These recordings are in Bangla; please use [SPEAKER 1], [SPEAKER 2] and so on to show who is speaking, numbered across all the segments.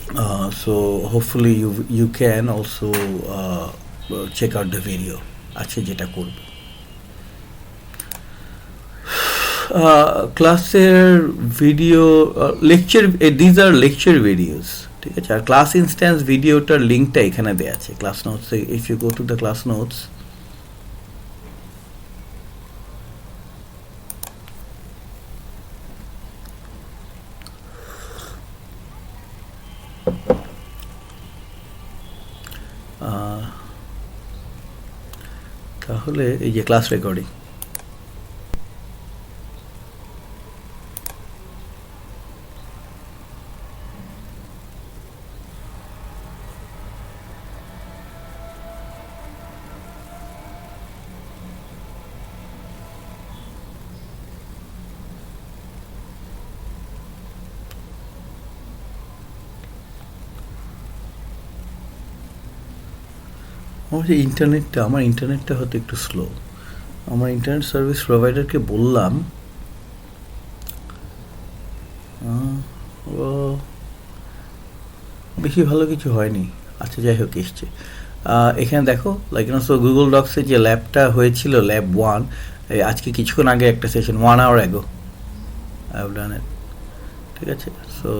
[SPEAKER 1] So hopefully you can also check out the video আজকে যেটা করব ক্লাসের video lecture these are lecture videos ঠিক আছে আর ক্লাস ইনস্ট্যান্স ভিডিওটার লিঙ্কটা এখানে দেওয়া আছে ক্লাস নোটসে if you go to the class notes তাহলে এই যে ক্লাস রেকর্ডিং আমার ইন্টারনেটটা হয়তো একটু স্লো আমার ইন্টারনেট সার্ভিস প্রোভাইডারকে বললাম বেশি ভালো কিছু হয়নি আচ্ছা যাই হোক এসছে এখানে দেখো লাইক সো গুগল ডক্সে যে ল্যাবটা হয়েছিল ল্যাব 1 আজকে কিছুক্ষণ আগে একটা session 1 hour ago I have done it ঠিক আছে সো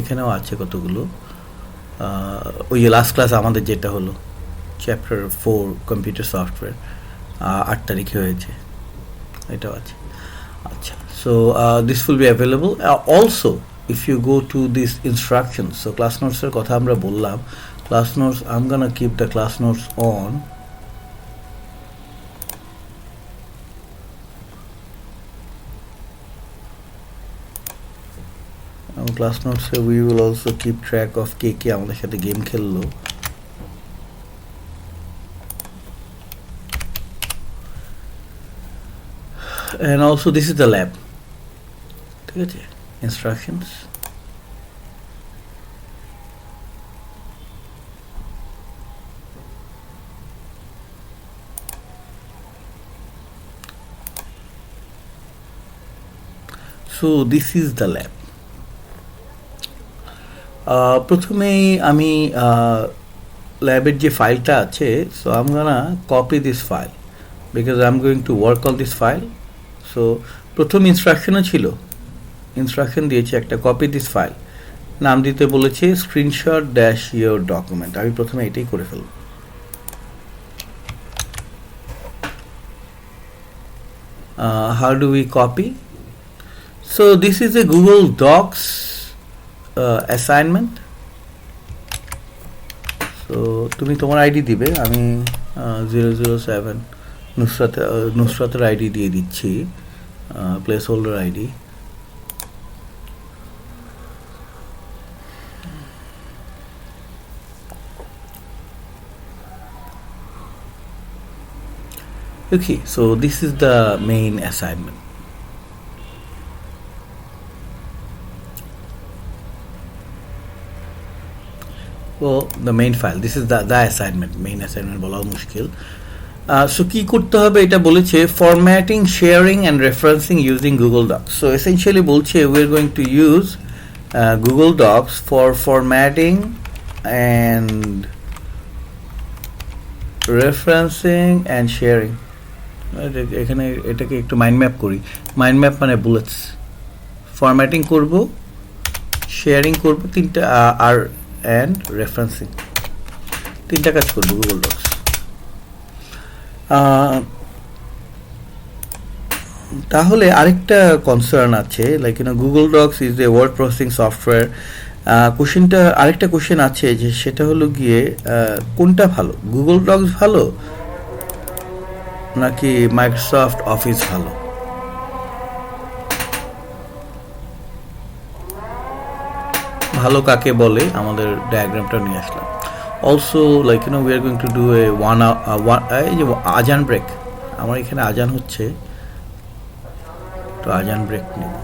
[SPEAKER 1] এখানেও আছে কতগুলো ওই যে লাস্ট ক্লাস আমাদের যেটা হলো চ্যাপ্টার 4 কম্পিউটার সফটওয়্যার 8 তারিখে হয়েছে এটাও আছে আচ্ছা so this will be available also if you go to these instructions so class notes এর কথা আমরা বললাম class notes I'm gonna keep the class notes on class notes we will also keep track of কে কে আমাদের সাথে গেম খেললো and also this is the lab ঠিক আছে instructions so this is the lab প্রথমেই আমি ল্যাবের যে ফাইলটা আছে so I'm gonna copy this file because I'm going to work on this file so প্রথম ইনস্ট্রাকশনও ছিল ইনস্ট্রাকশন দিয়েছে একটা কপি দিস ফাইল নাম দিতে বলেছে স্ক্রিনশট ড্যাশ ইয়োর ডকুমেন্ট আমি প্রথমে এটাই করে ফেলব how do we copy so this is a Google Docs assignment so তুমি তোমার আইডি দিবে আমি 007 নুসরাতের আইডি দিয়ে দিচ্ছি place holder ID Okay, so this is the main assignment. Well, the main file. This is the assignment. Main assignment বলা মুশকিল so কি করতে হবে এটা বলেছে formatting, sharing and referencing using Google Docs. So essentially বলছে we are going to use Google Docs for formatting and referencing and sharing. এখানে এটাকে একটু মাইন্ড ম্যাপ করি মাইন্ড ম্যাপ মানে বুলেটস ফরম্যাটিং করব শেয়ারিং করব তিনটা আর অ্যান্ড রেফারেন্সিং তিনটা কাজ করব গুগল ডক্স তাহলে আরেকটা কনসার্ন আছে like Google Docs is a word processing software কোশ্চেনটা আরেকটা কোশ্চেন আছে যে সেটা হলো গিয়ে কোনটা ভালো গুগল ডক্স ভালো নাকি মাইক্রোসফট অফিস ভালো ভালো কাকে বলে আমাদের ডায়াগ্রামটা নিয়ে আসলাম also like we are going to do a আজান ব্রেক আমার এখানে আজান হচ্ছে তো আজান ব্রেক নেব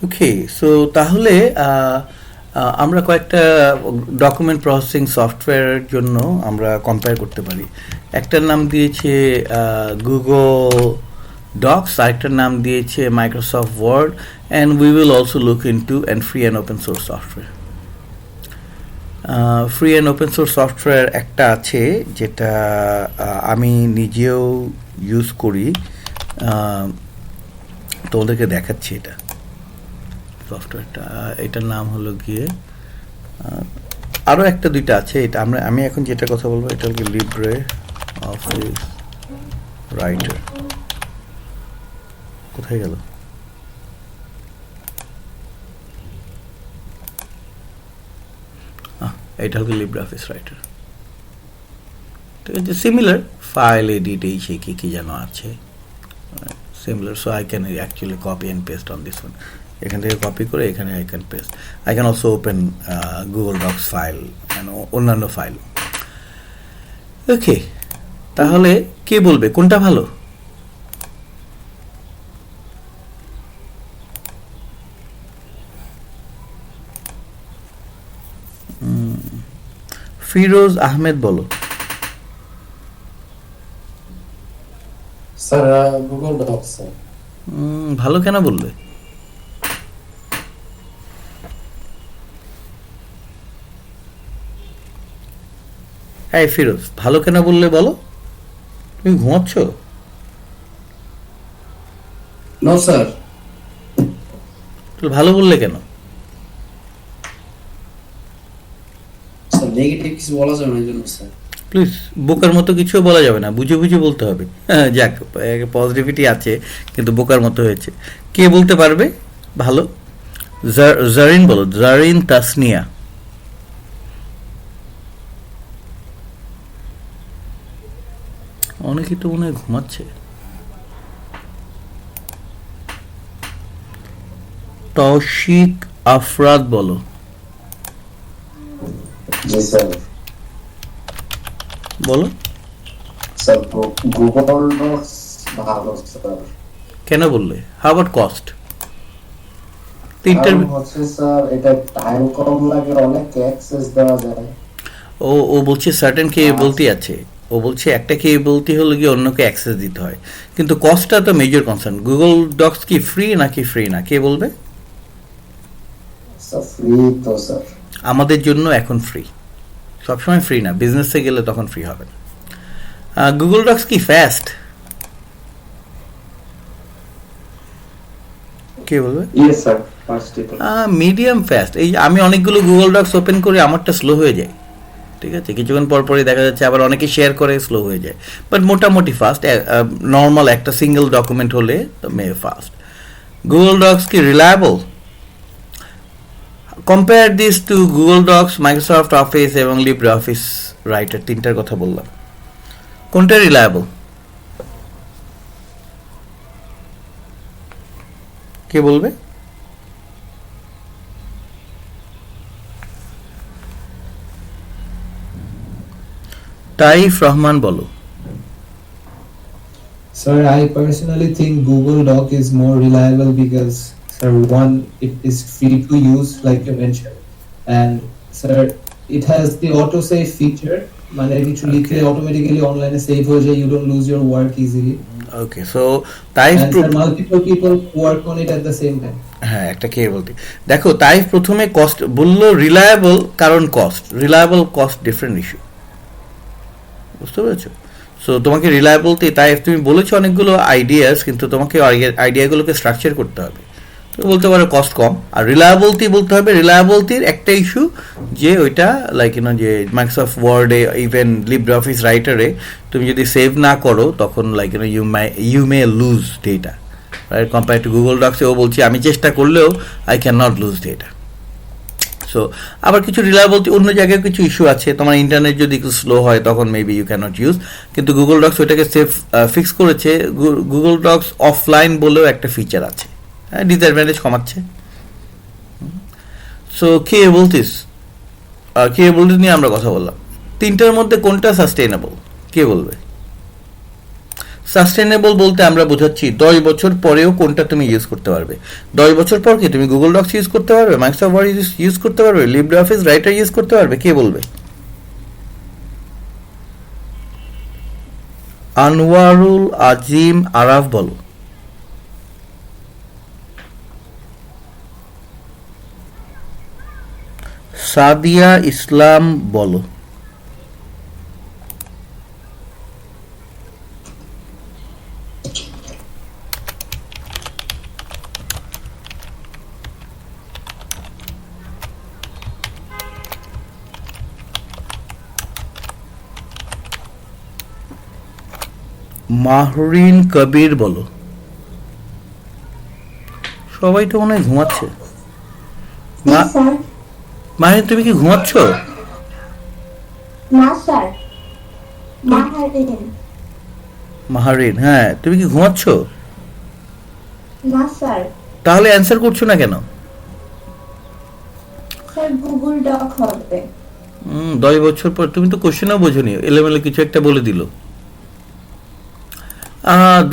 [SPEAKER 1] ওকে, সো তাহলে আমরা কয়েকটা ডকুমেন্ট প্রসেসিং সফটওয়্যারের জন্য আমরা কম্পেয়ার করতে পারি। একটার নাম দিয়েছে গুগল ডক্স, আরেকটার নাম দিয়েছে Microsoft Word, and we will also look into and free and open source software. Free and open source software একটা আছে যেটা আমি নিজেও ইউজ করি, তোমাদেরকে দেখাচ্ছি এটা সফটওয়্যারটা। এটার নাম হলো গিয়ে আরও একটা দুইটা আছে, এটা আমি এখন যেটা কথা বলবো এটা হলো লিব্রে অফিস রাইটার। কোথায় গেল? এটা হলো লিব্রে অফিস রাইটার। ঠিক আছে, সিমিলার ফাইল এডিট এই সেই কি যেন আছে, similar. So I can actually copy and paste on this one. এখান থেকে কপি করে এখানে I can paste. I can also open Google Docs file and অন্যান্য ফাইল। ওকে, তাহলে কে বলবে কোনটা ভালো? ফিরোজ আহমেদ বলো।
[SPEAKER 2] Sir Google Docs sir.
[SPEAKER 1] ভালো কেন বললে? এই ফিরোজ, ভালো কেন বললে বলো? তুমি ঘুমাচ্ছ?
[SPEAKER 2] No sir.
[SPEAKER 1] ভালো বললে কেন?
[SPEAKER 2] স্যার নেগেটিভ কিছু বলা যাবে না এই জন্য স্যার।
[SPEAKER 1] প্লিজ, বোকার মতো কিছুও বলা যাবে না, বুঝে বুঝে বলতে হবে। হ্যাঁ, যাক, পজিটিভিটি আছে কিন্তু বোকার মতো হয়েছে। কে বলতে পারবে ভালো? জারিন বলো, জারিন তাসনিয়া। অনেকেই তো মনে হয় ঘুমাচ্ছে। তৌশিক আফরাদ বলো।
[SPEAKER 3] জি স্যার।
[SPEAKER 1] বলো
[SPEAKER 3] স্যার গুগল ডক্স ভালো স্যার।
[SPEAKER 1] কেন বললে? How about cost? তিনটার
[SPEAKER 3] কারণ হচ্ছে স্যার এটা টাইম কম লাগে, অনেক অ্যাক্সেস দেওয়া যায়।
[SPEAKER 1] ও বলছে সার্টেন কেবলটি আছে, ও বলছে একটা কেবলটি হলো গিয়ে অন্যকে অ্যাক্সেস দিতে হয়, কিন্তু কস্টটা তো মেজর কনসার্ন। গুগল ডক্স কি ফ্রি নাকি ফ্রি না, কে বলবে?
[SPEAKER 3] স্যার ফ্রি তো স্যার।
[SPEAKER 1] আমাদের জন্য এখন ফ্রি, সবসময় ফ্রি না, বিজনেসে গেলে তখন ফ্রি হবে না। গুগল ডক্স কি ফাস্ট? কে বলবে?
[SPEAKER 3] ইয়েস স্যার, ফার্স্ট এটা।
[SPEAKER 1] Medium fast. এই আমি অনেকগুলো গুগল ডক্স ওপেন করে আমারটা স্লো হয়ে যায়, ঠিক আছে, কিছুক্ষণ পর পরই দেখা যাচ্ছে, আবার অনেকে শেয়ার করে স্লো হয়ে যায়, বাট মোটামুটি ফাস্ট। নর্মাল একটা সিঙ্গেল ডকুমেন্ট হলে ফাস্ট। গুগল ডক্স কি reliable? Compare this to Google Docs, Microsoft Office এবং লিব্রে অফিস রাইটার, তিনটার কথা বললাম, কোনটা রিলায়েবল? কে বলবে? তাইফ রহমান বলো।
[SPEAKER 4] Sir, I personally think Google Doc is more reliable because, sir, one, it is free to use, like you mentioned, and sir, it has the auto-save feature. মানে কিছু লিখলে automatically online save হয়ে যায়, you don't lose your work easily.
[SPEAKER 1] Okay, so Taif,
[SPEAKER 4] And sir, multiple people work on it at the same time.
[SPEAKER 1] হ্যাঁ, একটা কে বলতে দেখো, তাইফ প্রথমে কস্ট বললো, রিলায়েবল কারণ cost, reliable cost different issue, বুঝতে পেরেছো? সো তোমাকে রিলায়েবলটি, তাই তুমি বলেছো অনেকগুলো আইডিয়াস, কিন্তু তোমাকে আইডিয়াগুলোকে স্ট্রাকচার করতে হবে। তুমি বলতে পারো কস্ট কম, আর রিলায়েবলটি বলতে হবে। রিলায়েবলটির একটা ইস্যু যে ওইটা লাইক যে মাইক্রোসফট ওয়ার্ডে, ইভেন লিব্রে অফিস রাইটারে তুমি যদি সেভ না করো তখন like you may lose data, right? Compare to Google ডক্সে ও বলছি আমি চেষ্টা করলেও I can not lose data. So আবার কিছু রিলায়েবলটি অন্য জায়গায় কিছু ইস্যু আছে, তোমার ইন্টারনেট যদি একটু স্লো হয় তখন মেবি ইউ ক্যানট ইউজ, কিন্তু গুগল ডক্স ওইটাকে সেফ ফিক্স করেছে। গুগল ডক্স অফলাইন বলেও একটা ফিচার আছে, ডিসঅ্যাডভান্টেজ কমাচ্ছে। সো কেবলটিস নিয়ে আমরা কথা বললাম, তিনটার মধ্যে কোনটা সাস্টেইনেবল কে বলবে? সাস্টেনেবল বলতে আমরা বোঝাচ্ছি 10 বছর পরেও কোনটা তুমি ইউজ করতে পারবে। 10 বছর পর কি তুমি গুগল ডক্স ইউজ করতে পারবে, মাইক্রোসফট ওয়ার্ড ইউজ করতে পারবে, লিব্রিঅফিস রাইটার ইউজ করতে পারবে? কে বলবে? আনোয়ারুল আজিম আরাফ বলো। সাদিয়া ইসলাম বলো। মাহরিন কবির বলো। সবাই তো মনে হয় ঘুমাচ্ছে। মা-
[SPEAKER 5] স্যার
[SPEAKER 1] মাহরিন তুমি কি ঘুমাচ্ছ?
[SPEAKER 5] না স্যার মাহারিন
[SPEAKER 1] মাহরিন, হ্যাঁ তুমি কি ঘুমাচ্ছ?
[SPEAKER 5] না স্যার
[SPEAKER 1] তাহলে অ্যান্সার করছো না কেন?
[SPEAKER 5] স্যার গুগল ডক হবে
[SPEAKER 1] 10 বছর পর তুমি তো কোশ্চেনও বোঝোনি, এলোমেলো কিছু একটা বলে দিল।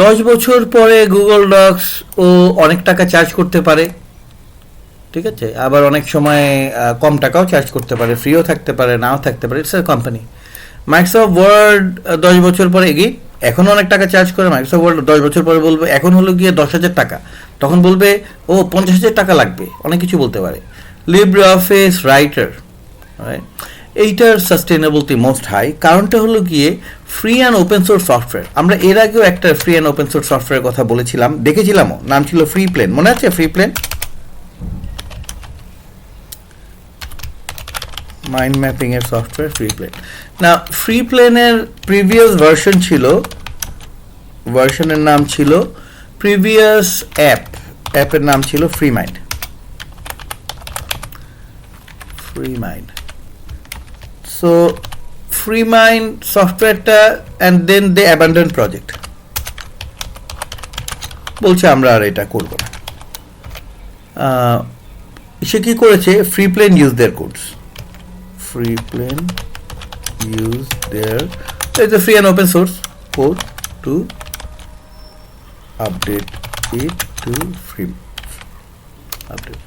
[SPEAKER 1] 10 বছর পরে গুগল ডক্স ও অনেক টাকা চার্জ করতে পারে, ঠিক আছে, আবার অনেক সময় কম টাকাও চার্জ করতে পারে, ফ্রিও থাকতে পারে, নাও থাকতে পারে, it's a company. Microsoft Word 10 বছর পরে এগিয়ে এখন অনেক টাকা চার্জ করে। মাইক্রোসফট ওয়ার্ড 10 বছর পরে বলবে এখন হলো গিয়ে 10,000 টাকা, তখন বলবে ও 50,000 টাকা লাগবে, অনেক কিছু বলতে পারে। লিব্রিঅফিস রাইটার, এইটার সাস্টেনেবিলিটি মোস্ট হাই, কারণটা হলো গিয়ে free and open source software. আমরা এর আগেও একটা ফ্রি অ্যান্ড ওপেন সোর্স সফটওয়্যারের কথা বলেছিলাম, দেখেছিলামও, নাম ছিল ফ্রি প্লেন, মনে আছে? ফ্রি প্লেন, মাইন্ড ম্যাপিং এর সফটওয়্যার ফ্রি প্লেন। না, ফ্রি প্লেনের প্রিভিয়াস ভার্সন ছিল, ভার্সনের নাম ছিল প্রিভিয়াস অ্যাপের নাম ছিল free mind. Free mind, so free mind সফটওয়্যারটা and then they abandon project, বলছে আমরা আর এটা করব না। সে কি করেছে? Free plane use their codes, free plane use their, it's a free and open source code to update it to free update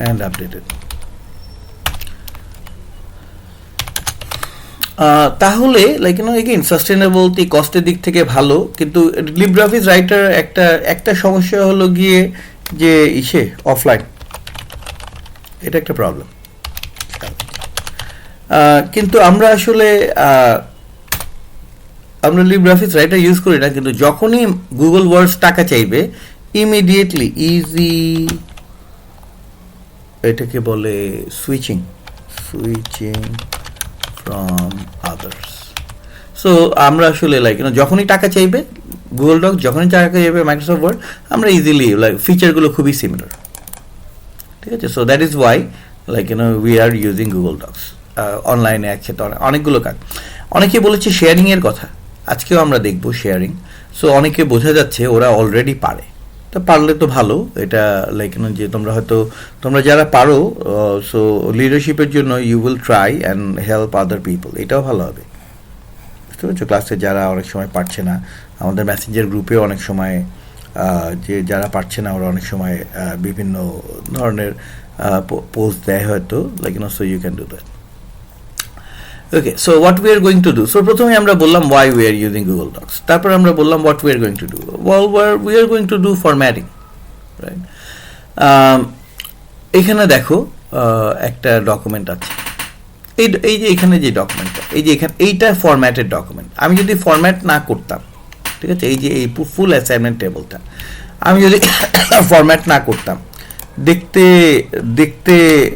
[SPEAKER 1] and update it. তাহলে লাইক এগেইন সাস্টেনেবিলিটি কস্টের দিক থেকে ভালো, কিন্তু লিব্রিঅফিস রাইটার একটা সমস্যা হলো গিয়ে যে অফলাইন, এটা একটা প্রবলেম। কিন্তু আমরা আসলে আমরা লিব্রিঅফিস রাইটার ইউজ করি না, কিন্তু যখনই গুগল ওয়ার্ডস টাকা চাইবে ইমিডিয়েটলি ইজি, এটাকে বলে সুইচিং ফ্রম আদার্স। সো আমরা আসলে লাইক যখনই টাকা চাইবে গুগল ডক, যখনই টাকা চাইবে মাইক্রোসফট ওয়ার্ড, আমরা ইজিলি লাইক ফিচারগুলো খুবই সিমিলার, ঠিক আছে। So that is why like we are using Google Docs. অনলাইনে একসাথে অনেকগুলো কাজ। অনেকে বলেছে শেয়ারিং এর কথা, আজকেও আমরা দেখব শেয়ারিং। সো অনেকে বোঝা যাচ্ছে ওরা অলরেডি পারে, তো পারলে তো ভালো। এটা লাইক যে তোমরা যারা পারো, সো লিডারশিপের জন্য you will try and help other people, এটাও ভালো হবে, বুঝতে পারছো। ক্লাসে যারা অনেক সময় পারছে না, আমাদের মেসেঞ্জার গ্রুপে অনেক সময় যে যারা পারছে না ওরা অনেক সময় বিভিন্ন ধরনের পোস্ট দেয় হয়তো, like so you can do that. Okay, so what we are going to do. So প্রথমে আমরা বললাম why we are using Google Docs, তারপর আমরা বললাম what we are going to do. We are going to do formatting, right. এখানে দেখো একটা ডকুমেন্ট আছে, এই যে এখানে যে ডকুমেন্টটা, এই যে এখানে এইটা ফরম্যাটেড ডকুমেন্ট। আমি যদি ফরম্যাট না করতাম, ঠিক আছে, এই যে এই ফুল অ্যাসাইনমেন্ট টেবলটা আমি যদি ফরম্যাট না করতাম, দেখতে দেখতে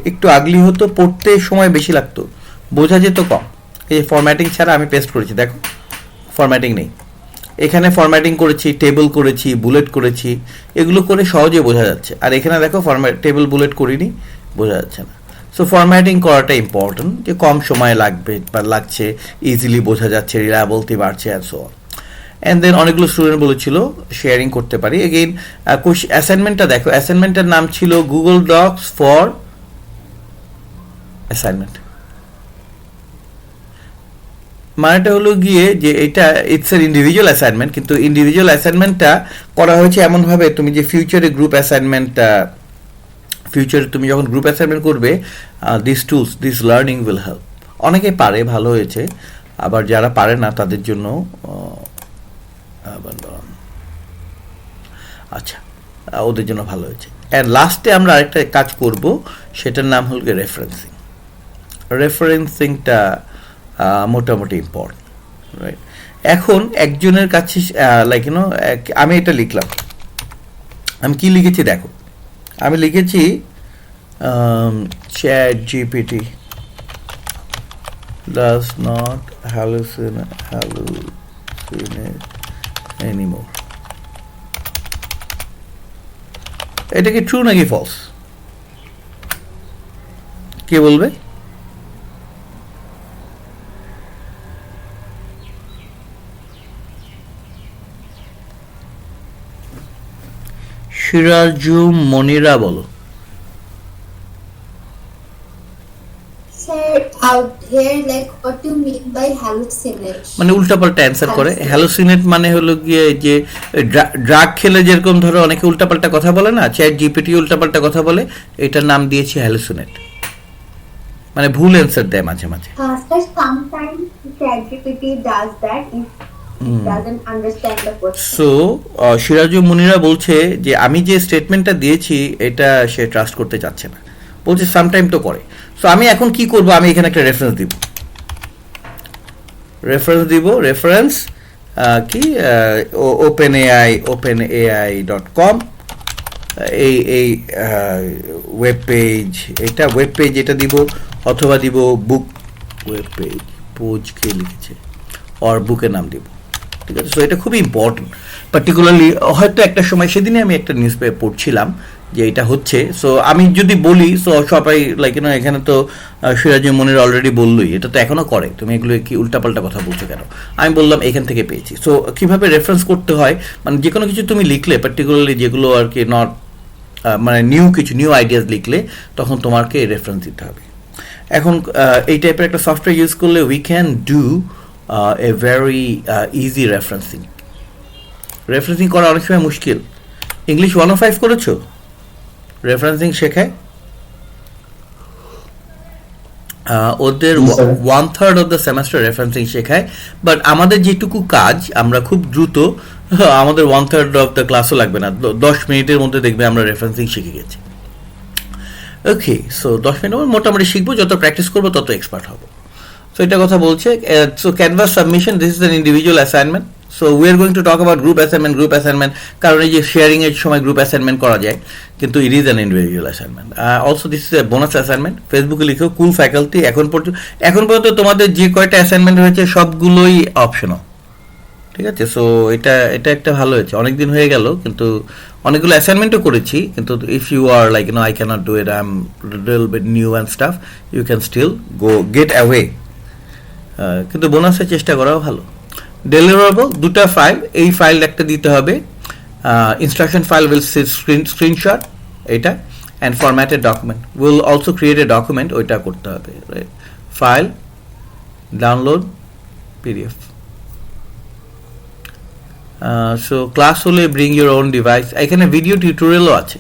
[SPEAKER 1] একটু আগলি হতো, পড়তে সময় বেশি লাগতো, বোঝা যেত কম। এই ফরম্যাটিং ছাড়া আমি পেস্ট করেছি, দেখো ফরম্যাটিং নেই। এখানে ফরম্যাটিং করেছি, টেবল করেছি, বুলেট করেছি, এগুলো করে সহজে বোঝা যাচ্ছে। আর এখানে দেখো টেবল বুলেট করিনি, বোঝা যাচ্ছে না। সো ফরম্যাটিং করাটা ইম্পর্টেন্ট, যে কম সময় লাগবে বা লাগছে, ইজিলি বোঝা যাচ্ছে, রিলায়েবিলিটি বাড়ছে and so on. And then অনেকগুলো স্টুডেন্ট বলেছিল শেয়ারিং করতে পারি। এগেইন অ্যাসাইনমেন্টটা দেখো, অ্যাসাইনমেন্টের নাম ছিল গুগল ডক্স ফর অ্যাসাইনমেন্ট। মানেটা হলো গিয়ে যে এটা ইটস এর ইন্ডিভিজুয়াল অ্যাসাইনমেন্ট, কিন্তু ইন্ডিভিজুয়াল অ্যাসাইনমেন্টটা করা হয়েছে এমনভাবে তুমি যে ফিউচারে গ্রুপ অ্যাসাইনমেন্টটা ফিউচারে তুমি যখন গ্রুপ অ্যাসাইনমেন্ট করবে this tools this learning will help. অনেকে পারে, ভালো হয়েছে, আবার যারা পারে না তাদের জন্য আচ্ছা ওদের জন্য ভালো হয়েছে। অ্যান্ড লাস্টে আমরা আরেকটা কাজ করব, সেটার নাম হল রেফারেন্সিং। রেফারেন্সিংটা মোটামুটি ইম্পর্টেন্ট, রাইট? এখন একজনের কাছে লাইক ইউনো আমি এটা লিখলাম, আমি কি লিখেছি দেখো, আমি লিখেছি chat GPT does not hallucinate anymore. এটা কি ট্রু নাকি ফলস, কে বলবে? সিরাজু মনিরা বলো।
[SPEAKER 5] Sir, out here, like, what do you mean by hallucination?
[SPEAKER 1] মানে উল্টাপাল্টা অ্যান্সার করে। হ্যালুসিনেট মানে হলো গিয়ে যে ড্রাগ খেলে যেরকম ধরো অনেকে উল্টাপাল্টা কথা বলে না, চ্যাট জিপিটি উল্টাপাল্টা কথা বলে, এটার নাম দিয়েছি হ্যালুসিনেট, মানে ভুল অ্যান্সার দেয় মাঝে মাঝে।
[SPEAKER 5] Sir, sometimes ChatGPT does that if it doesn't understand the question.
[SPEAKER 1] So Siraju Munira বলছে যে আমি যে স্টেটমেন্টটা দিয়েছি এটা সে ট্রাস্ট করতে চাচ্ছে না, বলছে সামটাইম তো করে। সো আমি এখন কি করব, আমি এখানে একটা রেফারেন্স দিব, রেফারেন্স কি openai.com, এই ওয়েব পেজ, এটা ওয়েব পেজ, এটা দিব, অথবা দিব বুক ওয়েব পেজ, পোজকে লিখেছে আর বুকের নাম দিব, ঠিক আছে? সো এটা খুবই ইম্পর্টেন্ট, পার্টিকুলারলি হয়তো একটা সময়, সেদিনে আমি একটা নিউজ পেপার পড়ছিলাম যে এটা হচ্ছে। সো আমি যদি বলি, সো সবাই লাইক ইউনো এখানে তো সিরাজু মনির অলরেডি বললই, এটা তো এখনও করে, তুমি এগুলো কি উল্টাপাল্টা কথা বলছো কেন? আমি বললাম এখান থেকে পেয়েছি। সো কীভাবে রেফারেন্স করতে হয়, মানে যে কোনো কিছু তুমি লিখলে, পার্টিকুলারলি যেগুলো আর কি নট মানে নিউ আইডিয়াস লিখলে, তখন তোমাকে রেফারেন্স দিতে হবে। এখন এই টাইপের একটা সফটওয়্যার ইউজ করলে we can do a very easy referencing করা অনেক সময় মুশকিল। ইংলিশ 105 করেছো? রেফারেন্সিং শেখায় ওদের 1/3 অফ দ্য সেমেস্টার রেফারেন্সিং শেখায়, বাট আমাদের যেটুকু কাজ আমরা খুব দ্রুত, আমাদের 1/3 অফ দ্য ক্লাসও লাগবে না, 10 মিনিটের মধ্যে দেখবে আমরা রেফারেন্সিং শিখে গেছি। ওকে, সো 10 মিনিট মোটামুটি শিখবো, যত প্র্যাকটিস করবো তত এক্সপার্ট হবো। সো এটা কথা বলছে। So canvas submission, this is an individual assignment. So we are going to talk about group assignment, কারণ এই যে শেয়ারিং এর সময় গ্রুপ অ্যাসাইনমেন্ট করা যায়, কিন্তু it is an individual assignment. Also this is A bonus assignment. ফেসবুকে লিখো কুল ফ্যাকাল্টি। এখন পর্যন্ত তোমাদের যে কয়টা অ্যাসাইনমেন্ট হয়েছে সবগুলোই অপশনাল, ঠিক আছে? সো এটা একটা ভালো হয়েছে, অনেকদিন হয়ে গেল, কিন্তু অনেকগুলো অ্যাসাইনমেন্টও করেছি, কিন্তু if you are like no I can't do it, I am little bit new and stuff, you can still get away. কিন্তু বোনাসের চেষ্টা করাও ভালো। ডেলিভারেবল 2টা ফাইল, এই ফাইল একটা দিতে হবে, ইনস্ট্রাকশন ফাইল উইল স্ক্রিনশট এটা, and formatted document will also create a document, ওইটা করতে হবে, right? File download PDF. So class হলে ব্রিং ইউর ওন ডিভাইস, এখানে ভিডিও টিউটোরিয়ালও আছে।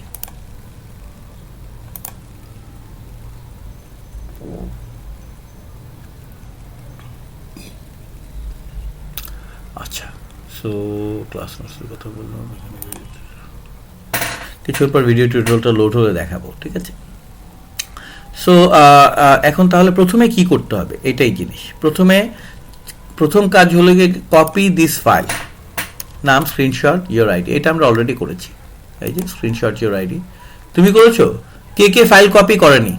[SPEAKER 1] আচ্ছা, সো ক্লাস নোটসের কথা বললাম, কিছুর পর ভিডিও টিউটোরিয়ালটা লোড হলে দেখাবো, ঠিক আছে? সো এখন তাহলে প্রথমে কি করতে হবে, এটাই জিনিস। প্রথম কাজ হলো গিয়ে কপি দিস ফাইল, নাম স্ক্রিনশট ইউর আইডি, এটা আমরা অলরেডি করেছি, এই যে স্ক্রিনশট ইউর আইডি। তুমি করেছো? কে ফাইল কপি করেনি?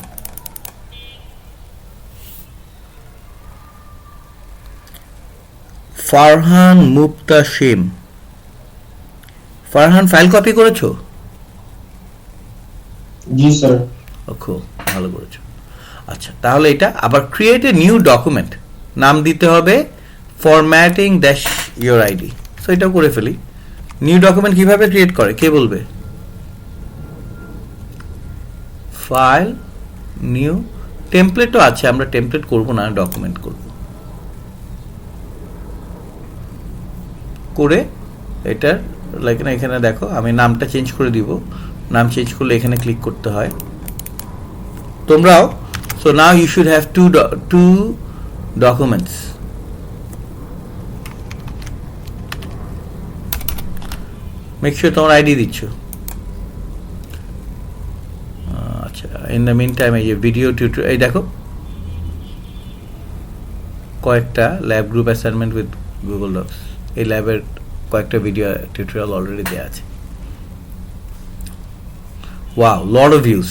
[SPEAKER 1] ফারহান মুক্তাসিম, ফারহান ফাইল কপি করেছো?
[SPEAKER 3] জি স্যার।
[SPEAKER 1] খুব ভালো করেছো। আচ্ছা, তাহলে এটা আবার ক্রিয়েট এ নিউ ডকুমেন্ট, নাম দিতে হবে formatting dash your ID. So এটাও করে ফেলি। নিউ ডকুমেন্ট কিভাবে ক্রিয়েট করে কে বলবে? ফাইল নিউ, টেমপ্লেটও আছে, আমরা টেমপ্লেট করব না, ডকুমেন্ট করব। করে এটার লাইক না এখানে দেখো আমি নামটা চেঞ্জ করে দিব, নাম চেঞ্জ করলে এখানে ক্লিক করতে হয় তোমরাও। So now you should have two documents. Make sure তোমার আইডি দিচ্ছ। আচ্ছা, ইন দ্য মিন টাইম এই যে ভিডিও টিউটোরিয়াল, এই দেখো কয়েকটা lab group assignment with Google Docs, এই ল্যাবের কয়েকটা ভিডিও টিউটোরিয়াল অলরেডি দেওয়া আছে। Wow, lot of views,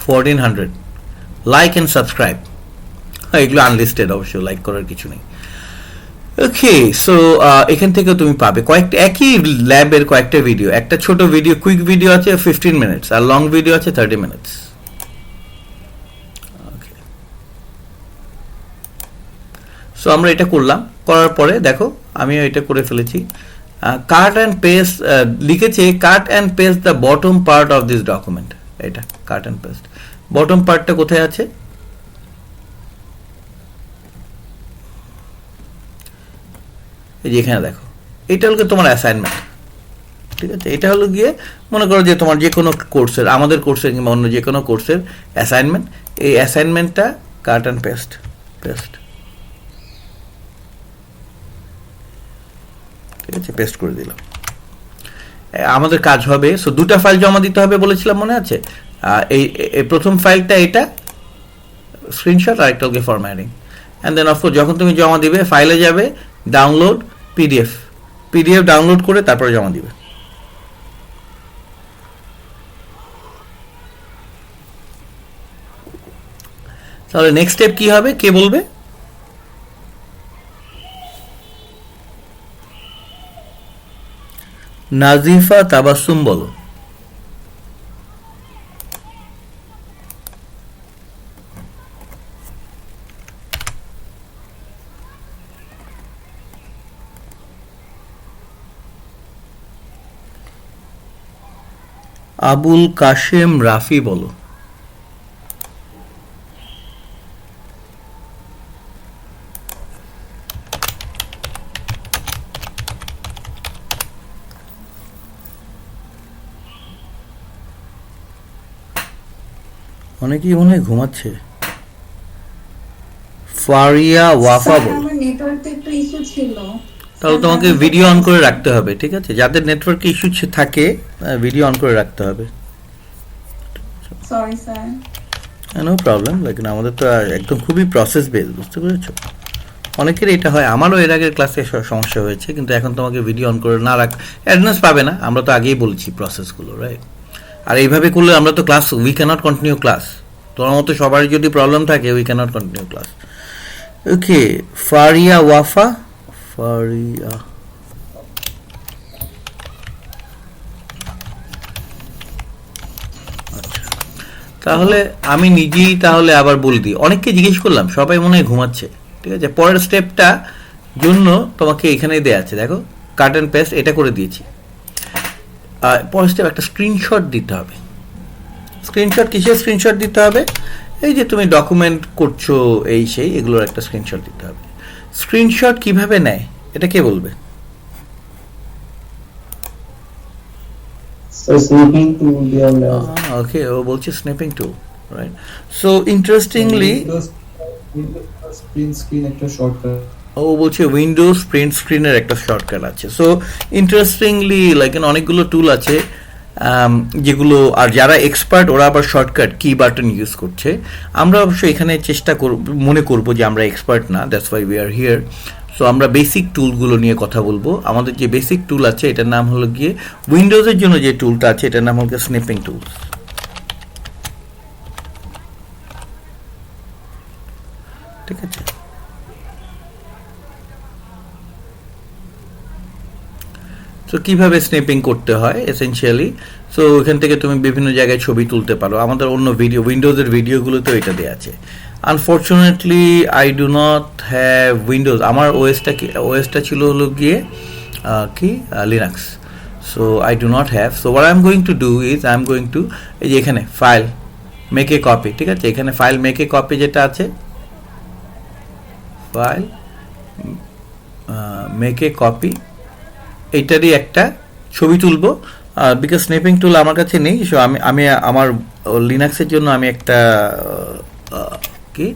[SPEAKER 1] 1400 like and subscribe. এগুলো আনলিস্টেড, অবশ্য লাইক করার কিছু নেই। ওকে, সো এখান থেকে তুমি পাবে কয়েকটা একই ল্যাবের কয়েকটা ভিডিও। একটা ছোট ভিডিও, কুইক ভিডিও আছে 15 মিনিটস, আর লং ভিডিও আছে 30 মিনিটস। সো আমরা এটা করলাম, করার পরে দেখো আমিও এটা করে ফেলেছি। কাট অ্যান্ড পেস্ট লিখেছে, cut and paste the bottom part of this document. এটা কাট অ্যান্ড পেস্ট, বটম পার্টটা কোথায় আছে? এই যে এখানে দেখো, এটা হলো তোমার অ্যাসাইনমেন্ট, ঠিক আছে? এটা হলো গিয়ে মনে করো যে তোমার যে কোনো কোর্সের, আমাদের কোর্সের কিংবা অন্য যে কোনো কোর্সের অ্যাসাইনমেন্ট। এই অ্যাসাইনমেন্টটা কাট অ্যান্ড পেস্ট, ঠিক আছে, পেস্ট করে দিলাম। আমাদের কাজ হবে, সো দুটা ফাইল জমা দিতে হবে বলেছিলাম, মনে আছে? এই প্রথম ফাইলটা এটা স্ক্রিনশট, আর একটা হচ্ছে ফরম্যাটিং। অ্যান্ড দেন অফকোর্স যখন তুমি জমা দিবে, ফাইলে যাবে ডাউনলোড পিডিএফ ডাউনলোড করে তারপরে জমা দিবে। তাহলে নেক্সট স্টেপ কি হবে, কে বলবে? নাজিফা তাবাসসুম বলো। আবুল কাশেম রাফি বলো। অনেকেই মনে হয় ঘুমাচ্ছে। ফারিয়া ওয়াফা বলো।
[SPEAKER 6] আমার নেটওয়ার্কে একটু ইস্যু ছিল।
[SPEAKER 1] তাহলে তোমাকে ভিডিও অন করে রাখতে হবে, ঠিক আছে? যাদের নেটওয়ার্ক ইস্যু থাকে ভিডিও অন করে রাখতে হবে।
[SPEAKER 6] Sorry sir.
[SPEAKER 1] নো প্রবলেম, লেকিন আমাদের তো একদম খুবই প্রসেস বেস, বুঝতে পেরেছো? অনেকের এটা হয়, আমারও এর আগের ক্লাসে সমস্যা হয়েছে, কিন্তু এখন তোমাকে ভিডিও অন করে না রাখ, অ্যাটেন্ডেন্স পাবে না। আমরা তো আগেই বলেছি প্রসেসগুলো, রাইট? আর এইভাবে করলে আমরা তো class, we can't continue class. তোমার মতো সবার যদি প্রবলেম থাকে, we can't continue class. Okay, Faria Wafa, Faria তাহলে আমি নিজেই তাহলে আবার বলে দিই। অনেককে জিজ্ঞেস করলাম, সবাই মনে হয় ঘুমাচ্ছে, ঠিক আছে? পরের স্টেপটা জন্য তোমাকে এখানে দেয়া আছে, দেখো কাট অ্যান্ড পেস্ট, এটা করে দিয়েছি। পরের স্টেপ একটা স্ক্রিনশট দিতে হবে। স্ক্রিনশট কিসের স্ক্রিনশট দিতে হবে? এই যে তুমি ডকুমেন্ট করছো, এই সেই, এগুলোর একটা স্ক্রিনশট দিতে হবে। স্ক্রিনশট কিভাবে নেয় এটা কে বলবে?
[SPEAKER 3] So snipping tool will be on the
[SPEAKER 1] okay, ও বলছে snapping tool, right? So interestingly
[SPEAKER 4] print screen একটা শর্টকাট,
[SPEAKER 1] ও বলছে উইন্ডোজ প্রিন্ট স্ক্রিনের একটা শর্টকাট আছে। সো ইন্টারেস্টিংলি লাইক অনেকগুলো টুল আছে যেগুলো, আর যারা এক্সপার্ট ওরা আবার শর্টকাট কি বাটন ইউজ করছে। আমরা অবশ্য এখানে চেষ্টা করব, মনে করব যে আমরা এক্সপার্ট না, that's why we R here. So আমরা বেসিক টুলগুলো নিয়ে কথা বলবো। আমাদের যে বেসিক টুল আছে এটার নাম হলো গিয়ে, উইন্ডোজের জন্য যে টুলটা আছে এটার নাম হলো স্নিপিং টুল, ঠিক আছে? সো কীভাবে স্ন্যাপিং করতে হয় এসেনশিয়ালি, সো এখান থেকে তুমি বিভিন্ন জায়গায় ছবি তুলতে পারো। আমাদের অন্য ভিডিও, উইন্ডোজের ভিডিওগুলোতেও এটা দেওয়া আছে। Unfortunately I do not have Windows. আমার ওএসটা ছিল হলো গিয়ে কি Linux. So I do not have. So what I am going to do is, I am going to, এই যে এখানে ফাইল মেক এ কপি, ঠিক আছে? এখানে ফাইল মেক এ কপি যেটা আছে, ফাইল মেক এ কপি, এইটারই একটা ছবি তুলবো, বিকজ স্ন্যাপিং টুল আমার কাছে নেই। সো আমি আমার লিনাক্সের জন্য আমি একটা কি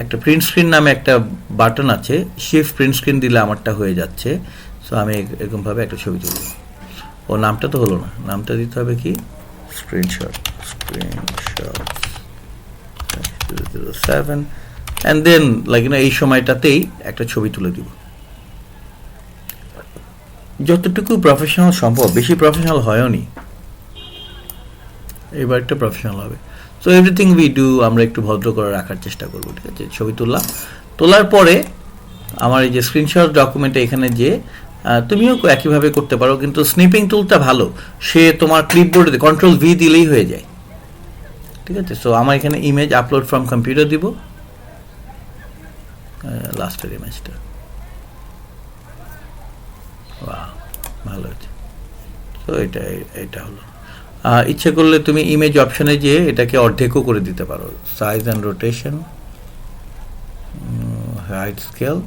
[SPEAKER 1] একটা প্রিন্ট স্ক্রিন নামে একটা বাটন আছে, শিফট প্রিন্ট স্ক্রিন দিলে আমারটা হয়ে যাচ্ছে। সো আমি এরকমভাবে একটা ছবি তুলব। ও নামটা তো হলো না, নামটা দিতে হবে কি স্ক্রিনশট 007 অ্যান্ড দেন এই সময়টাতেই একটা ছবি তুলে দিব, যতটুকু প্রফেশনাল সম্ভব। বেশি প্রফেশনাল হয়ও নি, এবার একটা প্রফেশনাল হবে। সো এভরিথিং উই ডু আমরা একটু ভদ্র করে রাখার চেষ্টা করবো, ঠিক আছে। ছবি তুললাম, তোলার পরে আমার এই যে স্ক্রিনশট ডকুমেন্টে এখানে যে তুমিও একইভাবে করতে পারো, কিন্তু স্নিপিং টুলটা ভালো, সে তোমার ক্লিপবোর্ডে কন্ট্রোল ভি দিলেই হয়ে যায়, ঠিক আছে। সো আমার এখানে ইমেজ আপলোড ফ্রম কম্পিউটার দিব, লাস্টের ইমেজটা ভালো হচ্ছে। তো এটা হলো। ইচ্ছে করলে তুমি ইমেজ অপশনে যেয়ে এটাকে অর্ধেকও করে দিতে পারো, size and rotation, height scale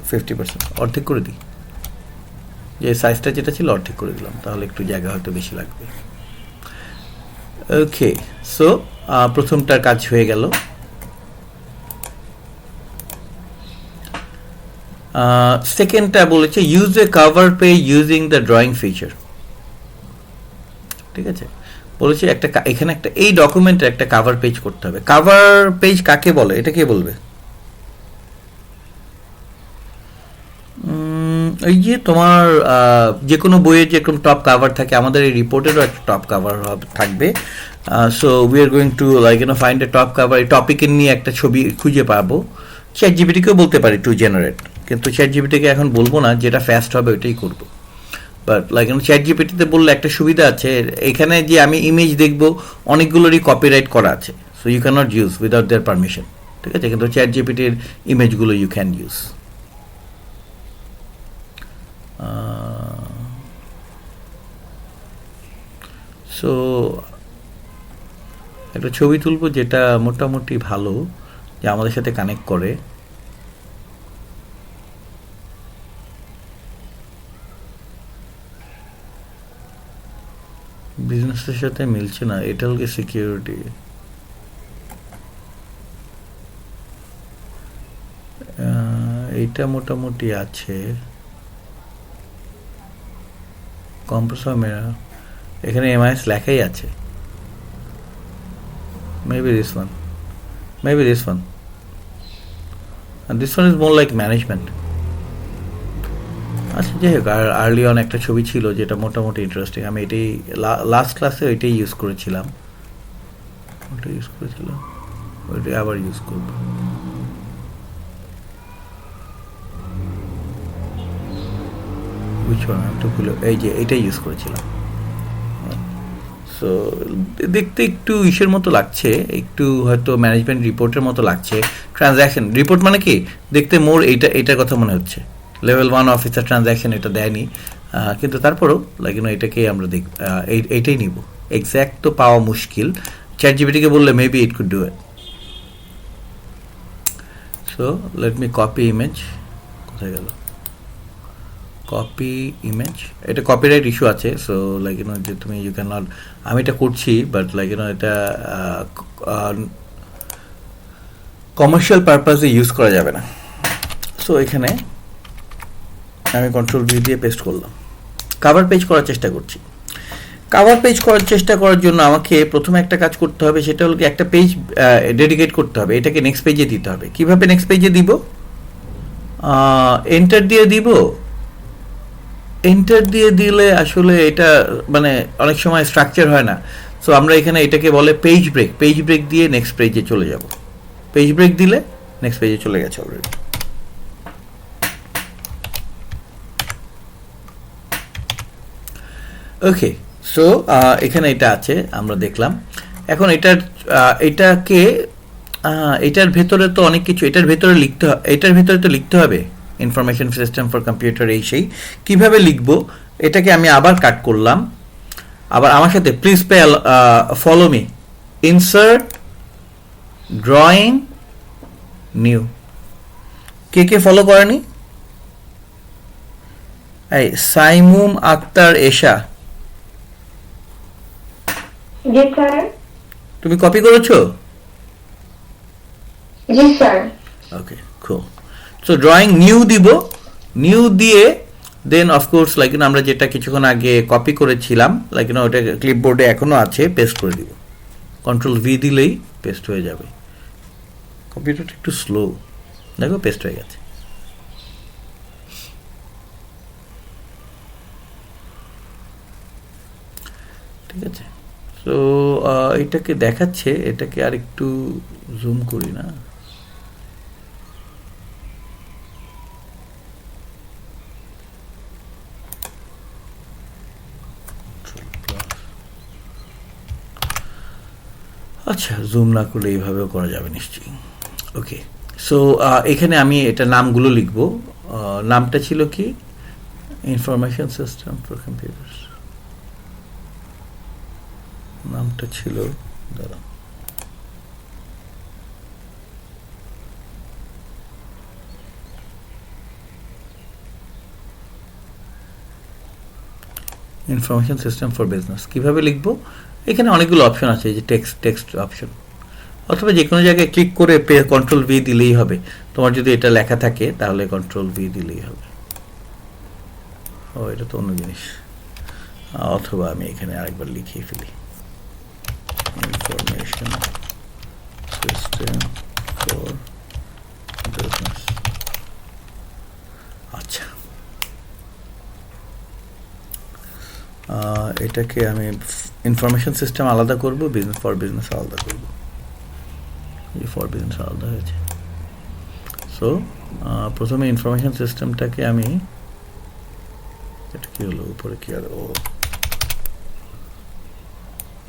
[SPEAKER 1] 50%, অর্ধেক করে দিই, যে সাইজটা যেটা ছিল অর্ধেক করে দিলাম, তাহলে একটু জায়গা হয়তো বেশি লাগবে। ওকে, সো প্রথমটার কাজ হয়ে গেল। সেকেন্ডটা বলেছে use a cover page using the drawing feature, ঠিক আছে। বলেছে এখানে একটা এই ডকুমেন্টে একটা কভার পেজ করতে হবে। কভার পেজ কাকে বলে, এটা কে বলবে? এই যে তোমার যে কোনো বইয়ের যেরকম টপ কভার থাকে, আমাদের এই রিপোর্টেরও একটা টপ কভার থাকবে। So we are going to find a top cover. এই টপিকের নিয়ে একটা ছবি খুঁজে পাবো। চ্যাট জিপিটিকেও বলতে পারি টু জেনারেট, কিন্তু চ্যাট জিপিটিকে এখন বলবো না, যেটা ফাস্ট হবে ওইটাই করবো। বাট চ্যাট জিপিটিতে বললে একটা সুবিধা আছে, এখানে যে আমি ইমেজ দেখবো অনেকগুলোরই কপিরাইট করা আছে, so you can not use without their permission, ঠিক আছে। কিন্তু চ্যাট জিপিটির ইমেজগুলো ইউ ক্যান ইউজ। সো একটা ছবি তুলবো যেটা মোটামুটি ভালো, যে আমাদের সাথে কানেক্ট করে। বিজনেসের সাথে মিলছে না, এটা হল সিকিউরিটি। এইটা মোটামুটি আছে। কম্প্রেসর এখানে এমআইএস লেখাই আছে। Maybe this one. And this one is more like management. আচ্ছা, যাই হোক, আর আর্লি অন একটা ছবি ছিল যেটা মোটামুটি ইন্টারেস্টিং। আমি এটাই লাস্ট ক্লাসে ওইটাই ইউজ করেছিলাম, ওইটাই আবার ইউজ করব। এই যে এটাই ইউজ করেছিলাম। সো দেখতে একটু ইসের মতো লাগছে, একটু হয়তো ম্যানেজমেন্ট রিপোর্টের মতো লাগছে। ট্রানজ্যাকশন রিপোর্ট মানে কি, দেখতে মোর এটার কথা মনে হচ্ছে। লেভেল 1 অফিসার ট্রানজ্যাকশন এটা দেয়নি, কিন্তু তারপরও এটাকেই আমরা দেখব, এইটাই নিব। এক্স্যাক্ট তো পাওয়া মুশকিল, চ্যাট জিপিটিকে বললে maybe it could do it. So let me copy image. কোথায় গেল কপি ইমেজ? এটা কপিরাইট ইস্যু আছে। সো যে তুমি ইউ ক্যান নট, আমি এটা করছি বাট এটা কমার্শিয়াল পারপাসে ইউজ করা যাবে না। সো এখানে আমি কন্ট্রোল ভি দিয়ে পেস্ট করলাম। কভার পেজ করার চেষ্টা করছি। কভার পেজ করার চেষ্টা করার জন্য আমাকে প্রথমে একটা কাজ করতে হবে, সেটা হলো কি একটা পেজ ডেডিকেট করতে হবে, এটাকে নেক্সট পেজে দিতে হবে। কিভাবে নেক্সট পেজে দিব? এন্টার দিয়ে দিব। এন্টার দিয়ে দিলে আসলে এটা অনেক সময় স্ট্রাকচার হয় না। সো আমরা এখানে এটাকে বলে পেজ ব্রেক। পেজ ব্রেক দিয়ে নেক্সট পেজে চলে যাব। পেজ ব্রেক দিলে নেক্সট পেজে চলে গেছে অলরেডি। ওকে, সো এখানে এটা আছে, আমরা দেখলাম। এখন এটার ভেতরে তো অনেক কিছু, এটার ভেতরে তো লিখতে হবে ইনফরমেশন সিস্টেম ফর কম্পিউটার, এই সেই। কীভাবে লিখবো এটাকে আমি আবার কাট করলাম। আবার আমার সাথে please follow me, insert drawing new. K follow করেনি? এই সাইমুম আক্তার এশা,
[SPEAKER 5] Yes, sir.
[SPEAKER 1] তুমি কপি করেছো?
[SPEAKER 5] Yes, sir.
[SPEAKER 1] ওকে, কুল। সো ড্রয়িং নিউ দিব, নিউ দিয়ে দেন অফকোর্স লাইক আমরা যেটা কিছুক্ষণ আগে কপি করেছিলাম লাইক ওটা ক্লিপবোর্ডে এখনো আছে, পেস্ট করে দিব। কন্ট্রোল ভি দিলেই পেস্ট হয়ে যাবে। কম্পিউটারটা একটু স্লো, দেখো পেস্ট হয়ে গেছে। ঠিক আছে, তো এটাকে দেখাচ্ছে, এটাকে আর একটু জুম করি না। আচ্ছা, জুম না করলে এইভাবেও করা যাবে নিশ্চয়ই। ওকে, সো এখানে আমি এটা নামগুলো লিখবো। নামটা ছিল কি, ইনফরমেশন সিস্টেম ফর কম্পিউটার্স, নামটা ছিল, দাঁড়া, ইনফরমেশন সিস্টেম ফর বিজনেস। কিভাবে লিখবো, এখানে অনেকগুলো অপশন আছে, এই যে টেক্সট অপশন, অথবা যে কোনো জায়গায় ক্লিক করে কন্ট্রোল ভি দিলেই হবে। তোমার যদি এটা লেখা থাকে তাহলে কন্ট্রোল ভি দিলেই হবে। ও, এটা তো অন্য জিনিস। অথবা আমি এখানে আরেকবার লিখিয়ে ফেলি, ইনফরমেশন সিস্টেম ফর বিজনেস। আচ্ছা, এটাকে আমি ইনফরমেশন সিস্টেম আলাদা করব, বিজনেস ফর বিজনেস আলাদা করব। ফর বিজনেস আলাদা হয়েছে। সো প্রথমে ইনফরমেশন সিস্টেমটাকে আমি, এটা কি হলো উপরে, কি আর, ও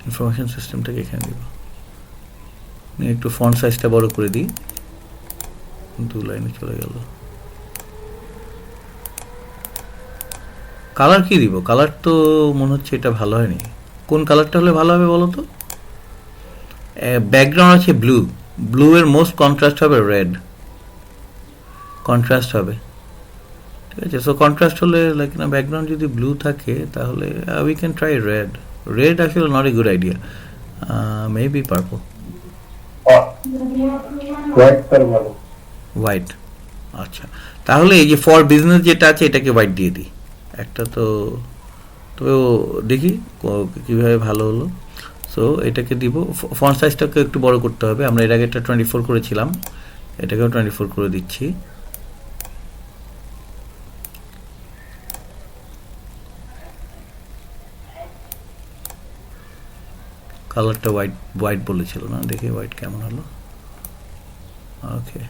[SPEAKER 1] ইনফরমেশন সিস্টেমটাকে এখানে দিব। আমি একটু ফন্ট সাইজটা বড় করে দিই, 2 লাইনে চলে গেল। কালার কি দিব, কালার তো মনে হচ্ছে এটা ভালো হয়নি। কোন কালারটা হলে ভালো হবে বলো তো? ব্যাকগ্রাউন্ড আছে ব্লু, ব্লু এর মোস্ট কন্ট্রাস্ট হবে রেড, কন্ট্রাস্ট হবে। ঠিক আছে, সো কন্ট্রাস্ট হলে লাইক না, ব্যাকগ্রাউন্ড যদি ব্লু থাকে তাহলে we can try red. Red আসলে not a good idea, maybe purple,
[SPEAKER 3] white per ভালো।
[SPEAKER 1] হোয়াইট। আচ্ছা, তাহলে এই যে ফর বিজনেস যেটা আছে এটাকে হোয়াইট দিয়ে দিই একটা। তো দেখি কিভাবে ভালো হলো। সো এটাকে দিব, ফন্ট সাইজটাকে একটু বড় করতে হবে। আমরা এর আগে এটা 24 করেছিলাম, এটাকেও 24 করে দিচ্ছি। কালারটা হোয়াইট বলেছিল না, দেখি হোয়াইট কেমন হলো। ওকে,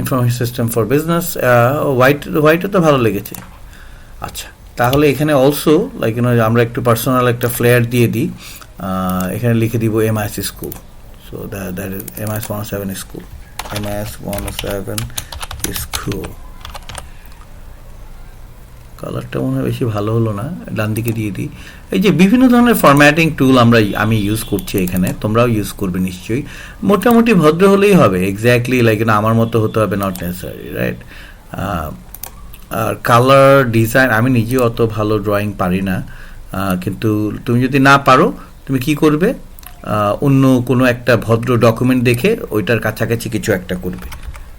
[SPEAKER 1] ইনফরমেশন সিস্টেম ফর বিজনেস, হোয়াইটও তো ভালো লেগেছে। আচ্ছা, তাহলে এখানে অলসো লাইক আমরা একটু পার্সোনাল একটা ফ্লেয়ার দিয়ে দিই। এখানে লিখে দিব MIS school. So that is MIS 107 school, MIS 107 school. কালারটা মনে হয় বেশি ভালো হলো না, ডান দিকে দিয়ে দিই। এই যে বিভিন্ন ধরনের ফরম্যাটিং টুল আমি ইউজ করছি এখানে, তোমরাও ইউজ করবে নিশ্চয়ই। মোটামুটি ভদ্র হলেই হবে, এক্স্যাক্টলি লাইক না আমার মতো হতে হবে নট নেসেসারি, রাইট? আর কালার ডিজাইন, আমি নিজেও অত ভালো ড্রয়িং পারি না, কিন্তু তুমি যদি না পারো তুমি কি করবে, অন্য কোনো একটা ভদ্র ডকুমেন্ট দেখে ওইটার কাছাকাছি কিছু একটা করবে।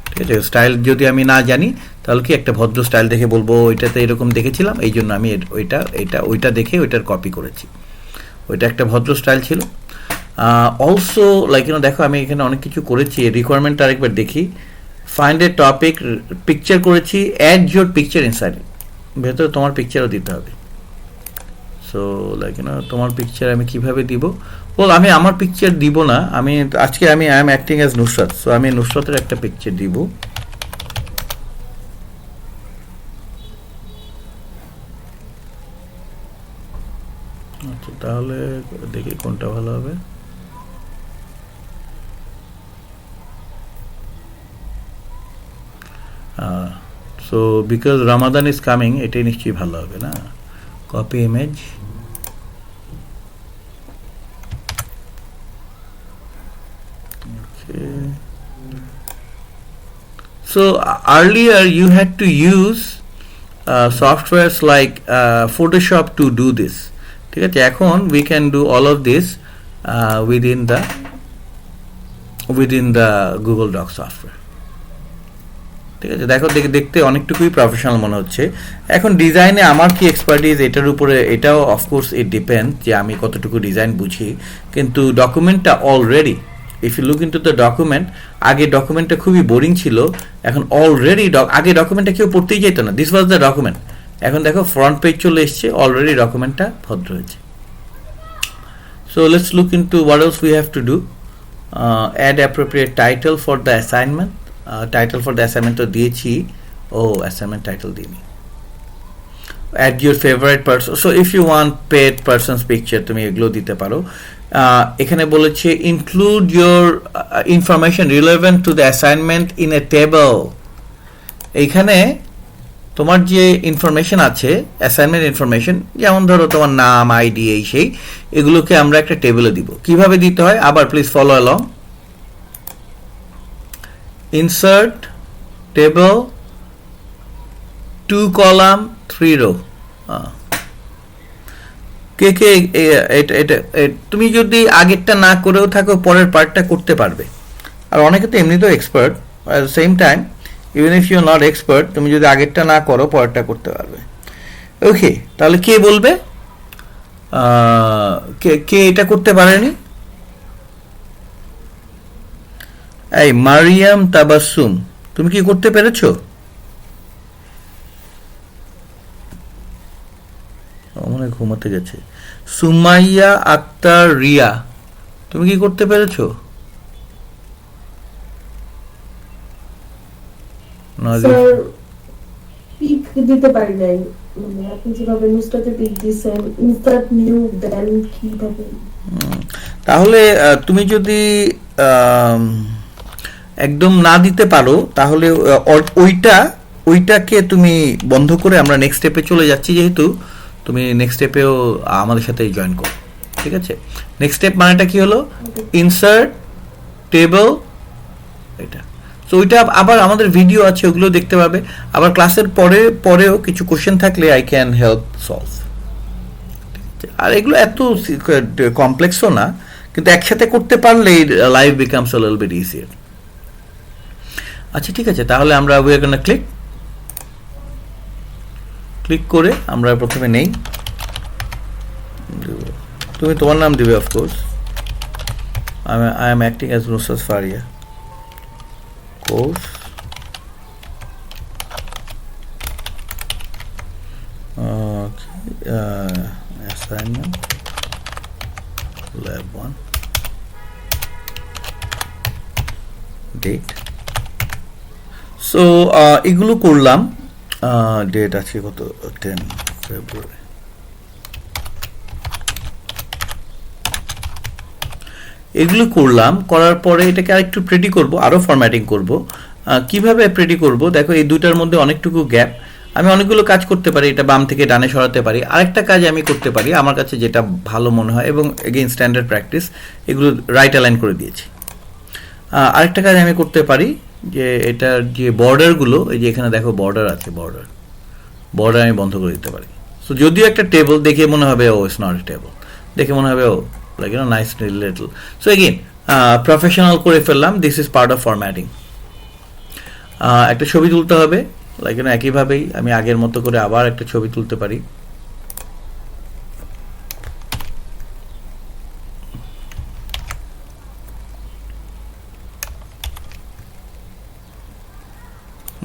[SPEAKER 1] ঠিক আছে, স্টাইল যদি আমি না জানি তাহলে কি একটা ভদ্র স্টাইল দেখে বলবো ওইটাতে এরকম দেখেছিলাম, এই জন্য আমি ওইটা দেখে ওইটার কপি করেছি। ওইটা একটা ভদ্র স্টাইল ছিল। অলসো লাইক দেখো আমি এখানে অনেক কিছু করেছি। রিকোয়ারমেন্ট আরেকবার দেখি, ফাইন্ড এ টপিক, পিকচার করেছি, অ্যাড ইউর পিকচার ইনসাইড, ভেতরে তোমার পিকচারও দিতে হবে। সো লাইক তোমার পিকচার আমি কিভাবে দিব, আমি আমার পিকচার দিব না, আজকে I am acting as Nusrat. So আমি নুসরাতের একটা পিকচার দিব। আচ্ছা, তাহলে দেখি কোনটা ভালো হবে। So because Ramadan is coming, এটাই নিশ্চয়ই ভালো হবে না? Copy image, So earlier you had to use softwares like Photoshop to do this. ঠিক আছে, এখন we can do all of this within the Google Docs software. ঠিক আছে, দেখো দেখতে অনেকটুকুই প্রফেশনাল মনে হচ্ছে। এখন ডিজাইনে আমার কি এক্সপার্টিজ এটার উপরে, এটাও অফকোর্স ইট ডিপেন্ড যে আমি কতটুকু ডিজাইন বুঝি, কিন্তু ডকুমেন্টটা already, if you look into the document, আগে ডকুমেন্টটা খুবই বোরিং ছিল, এখন অলরেডি আগে ডকুমেন্টটা কেউ পড়তেই যেত না, দিস ওয়াজ দ্য ডকুমেন্ট, এখন দেখো ফ্রন্ট পেজ চলে এসছে, অলরেডি ডকুমেন্টটা ভদ্র হয়েছে। So let's look into what else we have to do. Add appropriate title for the assignment. Title for the assignment তো দিয়েছি, অ্যাসাইনমেন্ট টাইটেল দিইনি। Add your favourite person, so if you want paid person's picture তুমি এগুলো দিতে পারো। এখানে বলেছে include your information relevant to the assignment in a table. এইখানে তোমার যে ইনফরমেশন আছে, অ্যাসাইনমেন্ট ইনফরমেশন, যেমন ধরো তোমার নাম, আইডি, এই সেই, এগুলোকে আমরা একটা টেবিলে দিব। কিভাবে দিতে হয় আবার please follow along. Insert table, 2 column 3 row। কে এটা তুমি যদি আগেরটা না করেও থাকো পরের পার্টটা করতে পারবে। আর অনেকে তো এমনিতেও expert, at the same time even if you not expert, তুমি যদি আগেরটা না করো পরেরটা করতে পারবে। ওকে, তাহলে কে বলবে কে এটা করতে পারেনি? এই মারিয়াম তাবাসসুম, তুমি কি করতে পেরেছো? মনে ঘুমাতে গেছে। সুমাইয়া আক্তার রিয়া, তুমি কি করতে পেরেছো?
[SPEAKER 6] স্যার পিক দিতে পারি নাই, মানে আপনি যেভাবে নুসরাতে পিক দিয়েছেন, ইনসার্ট নিউ দেন কিভাবে?
[SPEAKER 1] তাহলে তুমি যদি একদম না দিতে পারো তাহলে ওইটাকে তুমি বন্ধ করে আমরা নেক্সট স্টেপে চলে যাচ্ছি, যেহেতু তুমি নেক্সট স্টেপেও আমাদের সাথে জয়েন করো। ঠিক আছে, নেক্সট স্টেপ মানেটা কি হলো? ইনসার্ট টেবল, এটা। সো ওইটা আবার আমাদের ভিডিও আছে, ওগুলো দেখতে পাবে। আবার ক্লাসের পরেও কিছু কোশ্চেন থাকলে আই ক্যান হেল্প সলভ। আর এগুলো এত কমপ্লেক্সও না, কিন্তু একসাথে করতে পারলে life becomes a little bit easier. আচ্ছা ঠিক আছে, তাহলে আমরা উই আর গোনা ক্লিক করে আমরা প্রথমে নেই, তুমি তোমার নাম দিবে of course. I am acting as Nusrat Faria. Course assignment lab 1, date. So এগুলো করলাম, ডেট আছে কত, 10 ফেব্রুয়ারি। এগুলো করলাম, করার পরে এটাকে আরেকটু প্রেটি করব, আরও ফরম্যাটিং করব। কিভাবে প্রেটি করব? দেখো এই দুইটার মধ্যে অনেকটুকু গ্যাপ, আমি অনেকগুলো কাজ করতে পারি, এটা বাম থেকে ডানে সরাতে পারি। আরেকটা কাজ আমি করতে পারি, আমার কাছে যেটা ভালো মনে হয়, এবং এগেইন স্ট্যান্ডার্ড প্র্যাকটিস, এগুলো রাইট অ্যালাইন করে দিয়েছি। আরেকটা কাজ আমি করতে পারি, যে এটার যে বর্ডারগুলো, এই যে এখানে দেখো বর্ডার আছে, বর্ডার আমি বন্ধ করে দিতে পারি। সো যদিও একটা টেবল দেখে মনে হবে ও ইটস নট এ টেবল, দেখে মনে হবে ও like you know nice little. So again professional করে ফেললাম, this is part of formatting. একটা ছবি তুলতে হবে, লাইক ইউ নো একইভাবেই আমি আগের মতো করে আবার একটা ছবি তুলতে পারি।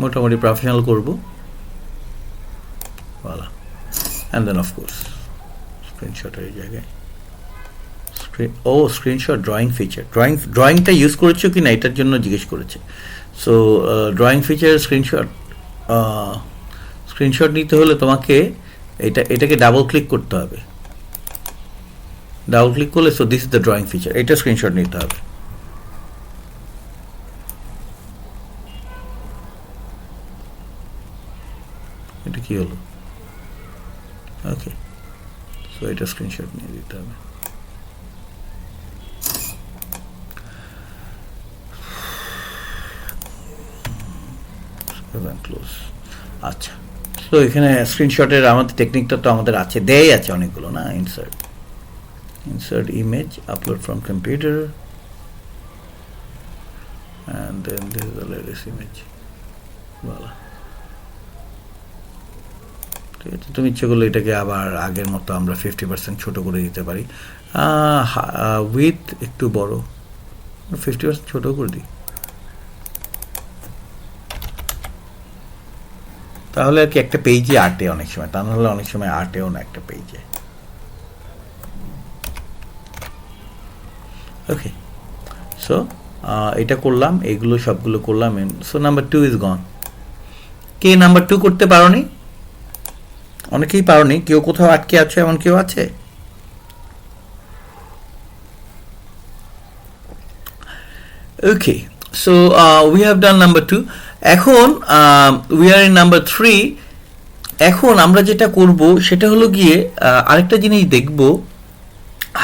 [SPEAKER 1] মোটামুটি প্রফেশনাল করব, voilà, and then of course screenshot এই জায়গায়, স্ক্রিনশট ড্রয়িং ফিচার, ড্রয়িংটা ইউজ করেছো কি না এটার জন্য জিজ্ঞেস করেছে। সো ড্রয়িং ফিচার স্ক্রিনশট নিতে হলে তোমাকে এটাকে ডাবল ক্লিক করতে হবে, ডাবল ক্লিক করলে, so this is the drawing feature, এটা স্ক্রিনশট নিতে হবে। এটা কি হলো? ওকে, সো এটা স্ক্রিনশট নিয়ে দিতে হবে। ক্লোজ। আচ্ছা, তো এখানে স্ক্রিনশটের আমাদের টেকনিকটা তো আমাদের আছে, দেয়াই আছে অনেকগুলো না। Insert image, upload from computer, and then this is the latest image. Voila. ঠিক আছে, তুমি ইচ্ছে করলে এটাকে আবার আগের মতো আমরা 50% ছোট করে দিতে পারি, উইথ একটু বড়, 50% ছোট করে দিই, তাহলে আর কি একটা পেজে আটে অনেক সময়, তা নাহলে অনেক সময় আটেও না একটা পেজে। ওকে, সো এটা করলাম, এগুলো সবগুলো করলাম। So number 2 is gone. K number 2 করতে পারোনি? অনেকেই পারোনি, কেউ কোথাও আটকে আছে, এমন কেউ আছে? Okay, so we have done number 2। এখন উই আর ইন নাম্বার 3। এখন আমরা যেটা করব সেটা হলো গিয়ে আরেকটা জিনিস দেখব,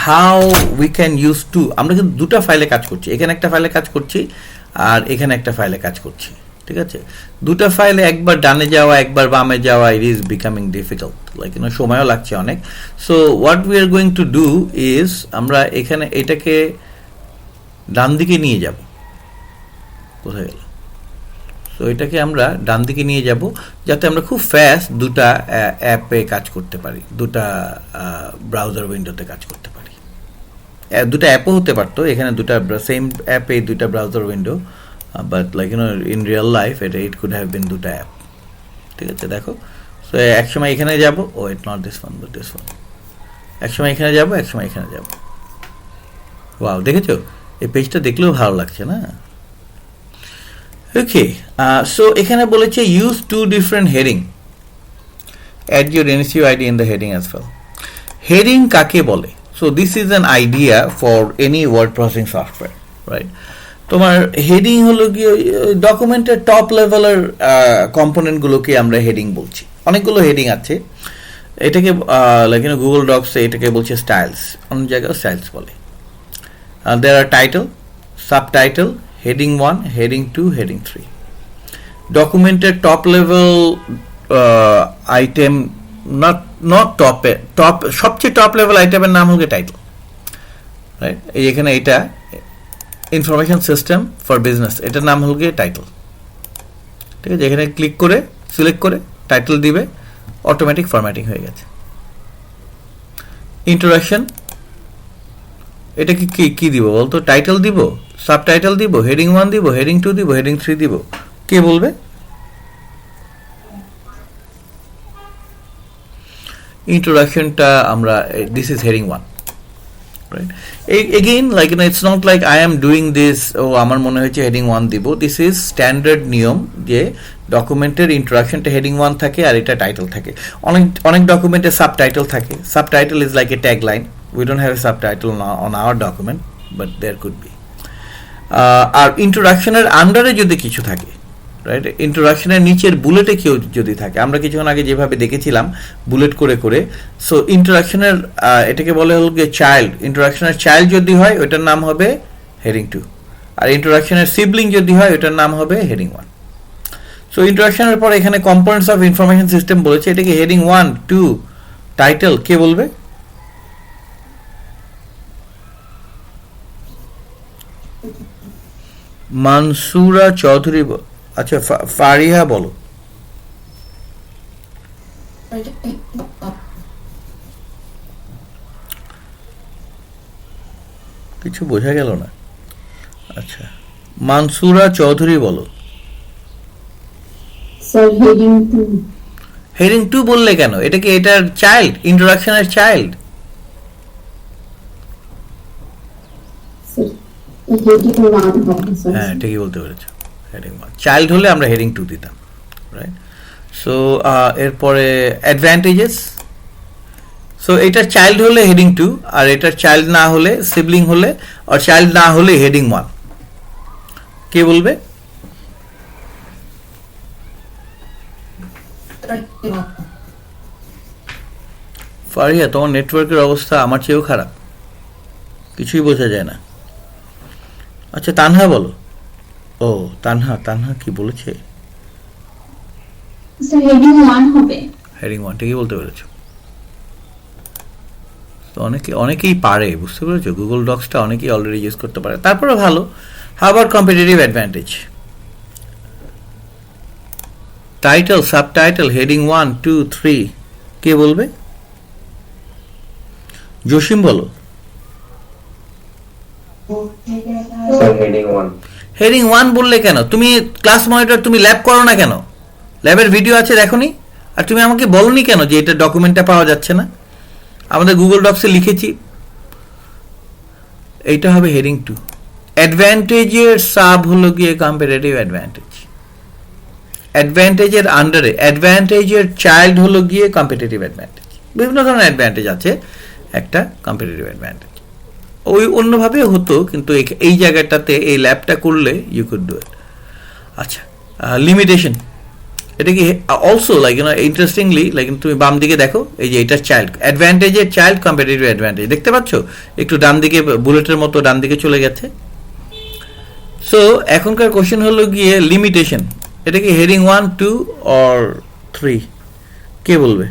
[SPEAKER 1] how we can use to. আমরা কিন্তু দুটো ফাইলে কাজ করছি, এখানে একটা ফাইলে কাজ করছি আর এখানে একটা ফাইলে কাজ করছি, ঠিক আছে? দুটো ফাইলে একবার ডানে যাওয়া একবার বামে যাওয়া, it is becoming difficult, like সময়ও লাগছে অনেক। So what we are going to do is, আমরা এখানে এটাকে ডান দিকে নিয়ে যাব। কোথায় গেল? সো এটাকে আমরা ডান দিকে নিয়ে যাব যাতে আমরা খুব ফাস্ট দুটা অ্যাপে কাজ করতে পারি, দুটা ব্রাউজার উইন্ডোতে কাজ করতে পারি। দুটা অ্যাপও হতে পারতো, এখানে দুটা সেম অ্যাপে দুটা browser window, but like in real life it could have been দুটা অ্যাপ, ঠিক আছে? দেখো, সো এক সময় এখানে যাব, oh it not this one but this one, এক সময় এখানে যাব, এক সময় এখানে যাব। ওয়াও, দেখেছো? এই পেজটা দেখলেও ভালো লাগছে না? ওকে, সো এখানে বলেছে use 2 different heading, add your NSU ID in the heading as well. Heading কাকে বলে? So this is an idea for any word processing software, right? তোমার হেডিং হলো কি ডকুমেন্টের টপ লেভেলের কম্পোনেন্টগুলোকে আমরা হেডিং বলছি। অনেকগুলো হেডিং আছে, এটাকে লাইক গুগল ডক্সে এটাকে বলছে স্টাইলস, অন্য জায়গায় স্টাইলস বলে। There are title, subtitle, heading 1, heading 2, heading 3। ডকুমেন্টের টপ লেভেল আইটেম, নট টপে, সবচেয়ে টপ লেভেল আইটেমের নাম হলো টাইটেল, রাইট? এখানে এটা ইনফরমেশন সিস্টেম ফর বিজনেস, এটার নাম হলো গিয়ে টাইটেল, ঠিক আছে? এখানে ক্লিক করে সিলেক্ট করে টাইটেল দিবে, অটোমেটিক ফরম্যাটিং হয়ে গেছে। ইন্ট্রোডাকশন, এটা কি দিব বলতো? টাইটেল দিব, সাবটাইটেল দিব, হেডিং 1 দিব, হেডিং 2 দিব, হেডিং 3 দিব, কে বলবে? ইন্ট্রোডাকশনটা আমরা, this is heading 1, right? Again, like it's not like I am doing this, আমার মনে হচ্ছে হেডিং 1 দিব। দিস ইজ স্ট্যান্ডার্ড নিয়ম যে ডকুমেন্টের ইন্ট্রোডাকশনটা হেডিং 1 থাকে আর এটা টাইটেল থাকে। অনেক ডকুমেন্টে সাবটাইটেল থাকে। Subtitle is like a tagline. We don't have a subtitle on our document, but there could be. আর ইন্ট্রোডাকশনের আন্ডারে যদি কিছু থাকে, রাইট, ইন্ট্রোডাকশনের নিচের বুলেটে কেউ যদি থাকে, আমরা কিছুক্ষণ আগে যেভাবে দেখেছিলাম বুলেট করে করে, সো ইন্ট্রোডাকশনের এটাকে বলে হল গিয়ে চাইল্ড। ইন্ট্রোডাকশনের চাইল্ড যদি হয় ওইটার নাম হবে হেডিং 2, আর ইন্ট্রোডাকশনের সিবলিং যদি হয় ওইটার নাম হবে হেডিং 1। সো ইন্ট্রোডাকশনের পর এখানে কম্পোনেন্টস অফ ইনফরমেশন সিস্টেম বলেছে, এটাকে হেডিং 1, 2, টাইটেল, কে বলবে? মানসুরা চৌধুরী, আচ্ছা ফারিহা বলো। কিছু বোঝা গেল না। আচ্ছা, মানসুরা চৌধুরী বলো।
[SPEAKER 6] Sir heading 2।
[SPEAKER 1] হেডিং 2 বললে কেন? এটা কি এটার চাইল্ড, ইন্ট্রোডাকশনের চাইল্ড? হ্যাঁ, ঠিকই বলতে পেরেছো, হেডিং 1। চাইল্ড হলে আমরা হেডিং 2 দিতাম, রাইট? সো এরপরে অ্যাডভান্টেজেস। সো এটার চাইল্ড হলে হেডিং 2, আর এটার চাইল্ড না হলে, সিবলিং হলে আর চাইল্ড না হলে হেডিং 1, কে বলবে? ফারিয়া, তোমার নেটওয়ার্কের অবস্থা আমার চেয়েও খারাপ, কিছুই বোঝা যায় না। আচ্ছা, তানহা বলো। ও তানহা কি বলেছে?
[SPEAKER 7] স্যার হেডিং 1 হবে।
[SPEAKER 1] হেডিং 1 ঠিকই বলতে পেরেছো। তো অনেকেই পারে, বুঝতে পেরেছো, গুগল ডক্সটা অনেকেই অলরেডি ইউজ করতে পারে, তারপরে ভালো। How about competitive advantage? Title, subtitle, heading 1 2 3 কে বলবে? জসিম বলো।
[SPEAKER 3] স্যার হেডিং 1
[SPEAKER 1] হেডিং 1 বললে কেন? তুমি ক্লাস মনিটর, তুমি ল্যাব করো না কেন? ল্যাবের ভিডিও আছে দেখোনি? আর তুমি আমাকে বলনি কেন যে এটা ডকুমেন্টটা পাওয়া যাচ্ছে না? আমাদের গুগল ডক্সে লিখেছি। এইটা হবে হেডিং 2। অ্যাডভান্টেজের সাব হলো গিয়ে কম্পারেটিভ অ্যাডভান্টেজ, অ্যাডভান্টেজের আন্ডারে অ্যাডভান্টেজের চাইল্ড হলো গিয়ে কম্পিটিটিভ অ্যাডভান্টেজ। বিভিন্ন ধরনের অ্যাডভান্টেজ আছে, একটা কম্পিটিটিভ অ্যাডভান্টেজ। ওই অন্যভাবে হতো, কিন্তু এই জায়গাটাতে এই ল্যাবটা করলে ইউ কুড ডু ইট। আচ্ছা, লিমিটেশন, এটা কি অলসো লাইক ইন্টারেস্টিংলি লাইক তুমি বাম দিকে দেখো, এই যে এটা চাইল্ড, অ্যাডভান্টেজের চাইল্ড কম্পিটিটিভ অ্যাডভান্টেজ, দেখতে পাচ্ছ একটু ডান দিকে বুলেটের মতো ডান দিকে চলে গেছে। সো এখনকার কোশ্চেন হলো গিয়ে লিমিটেশন, এটা কি হেডিং 1 2 অর 3 কে বলবে?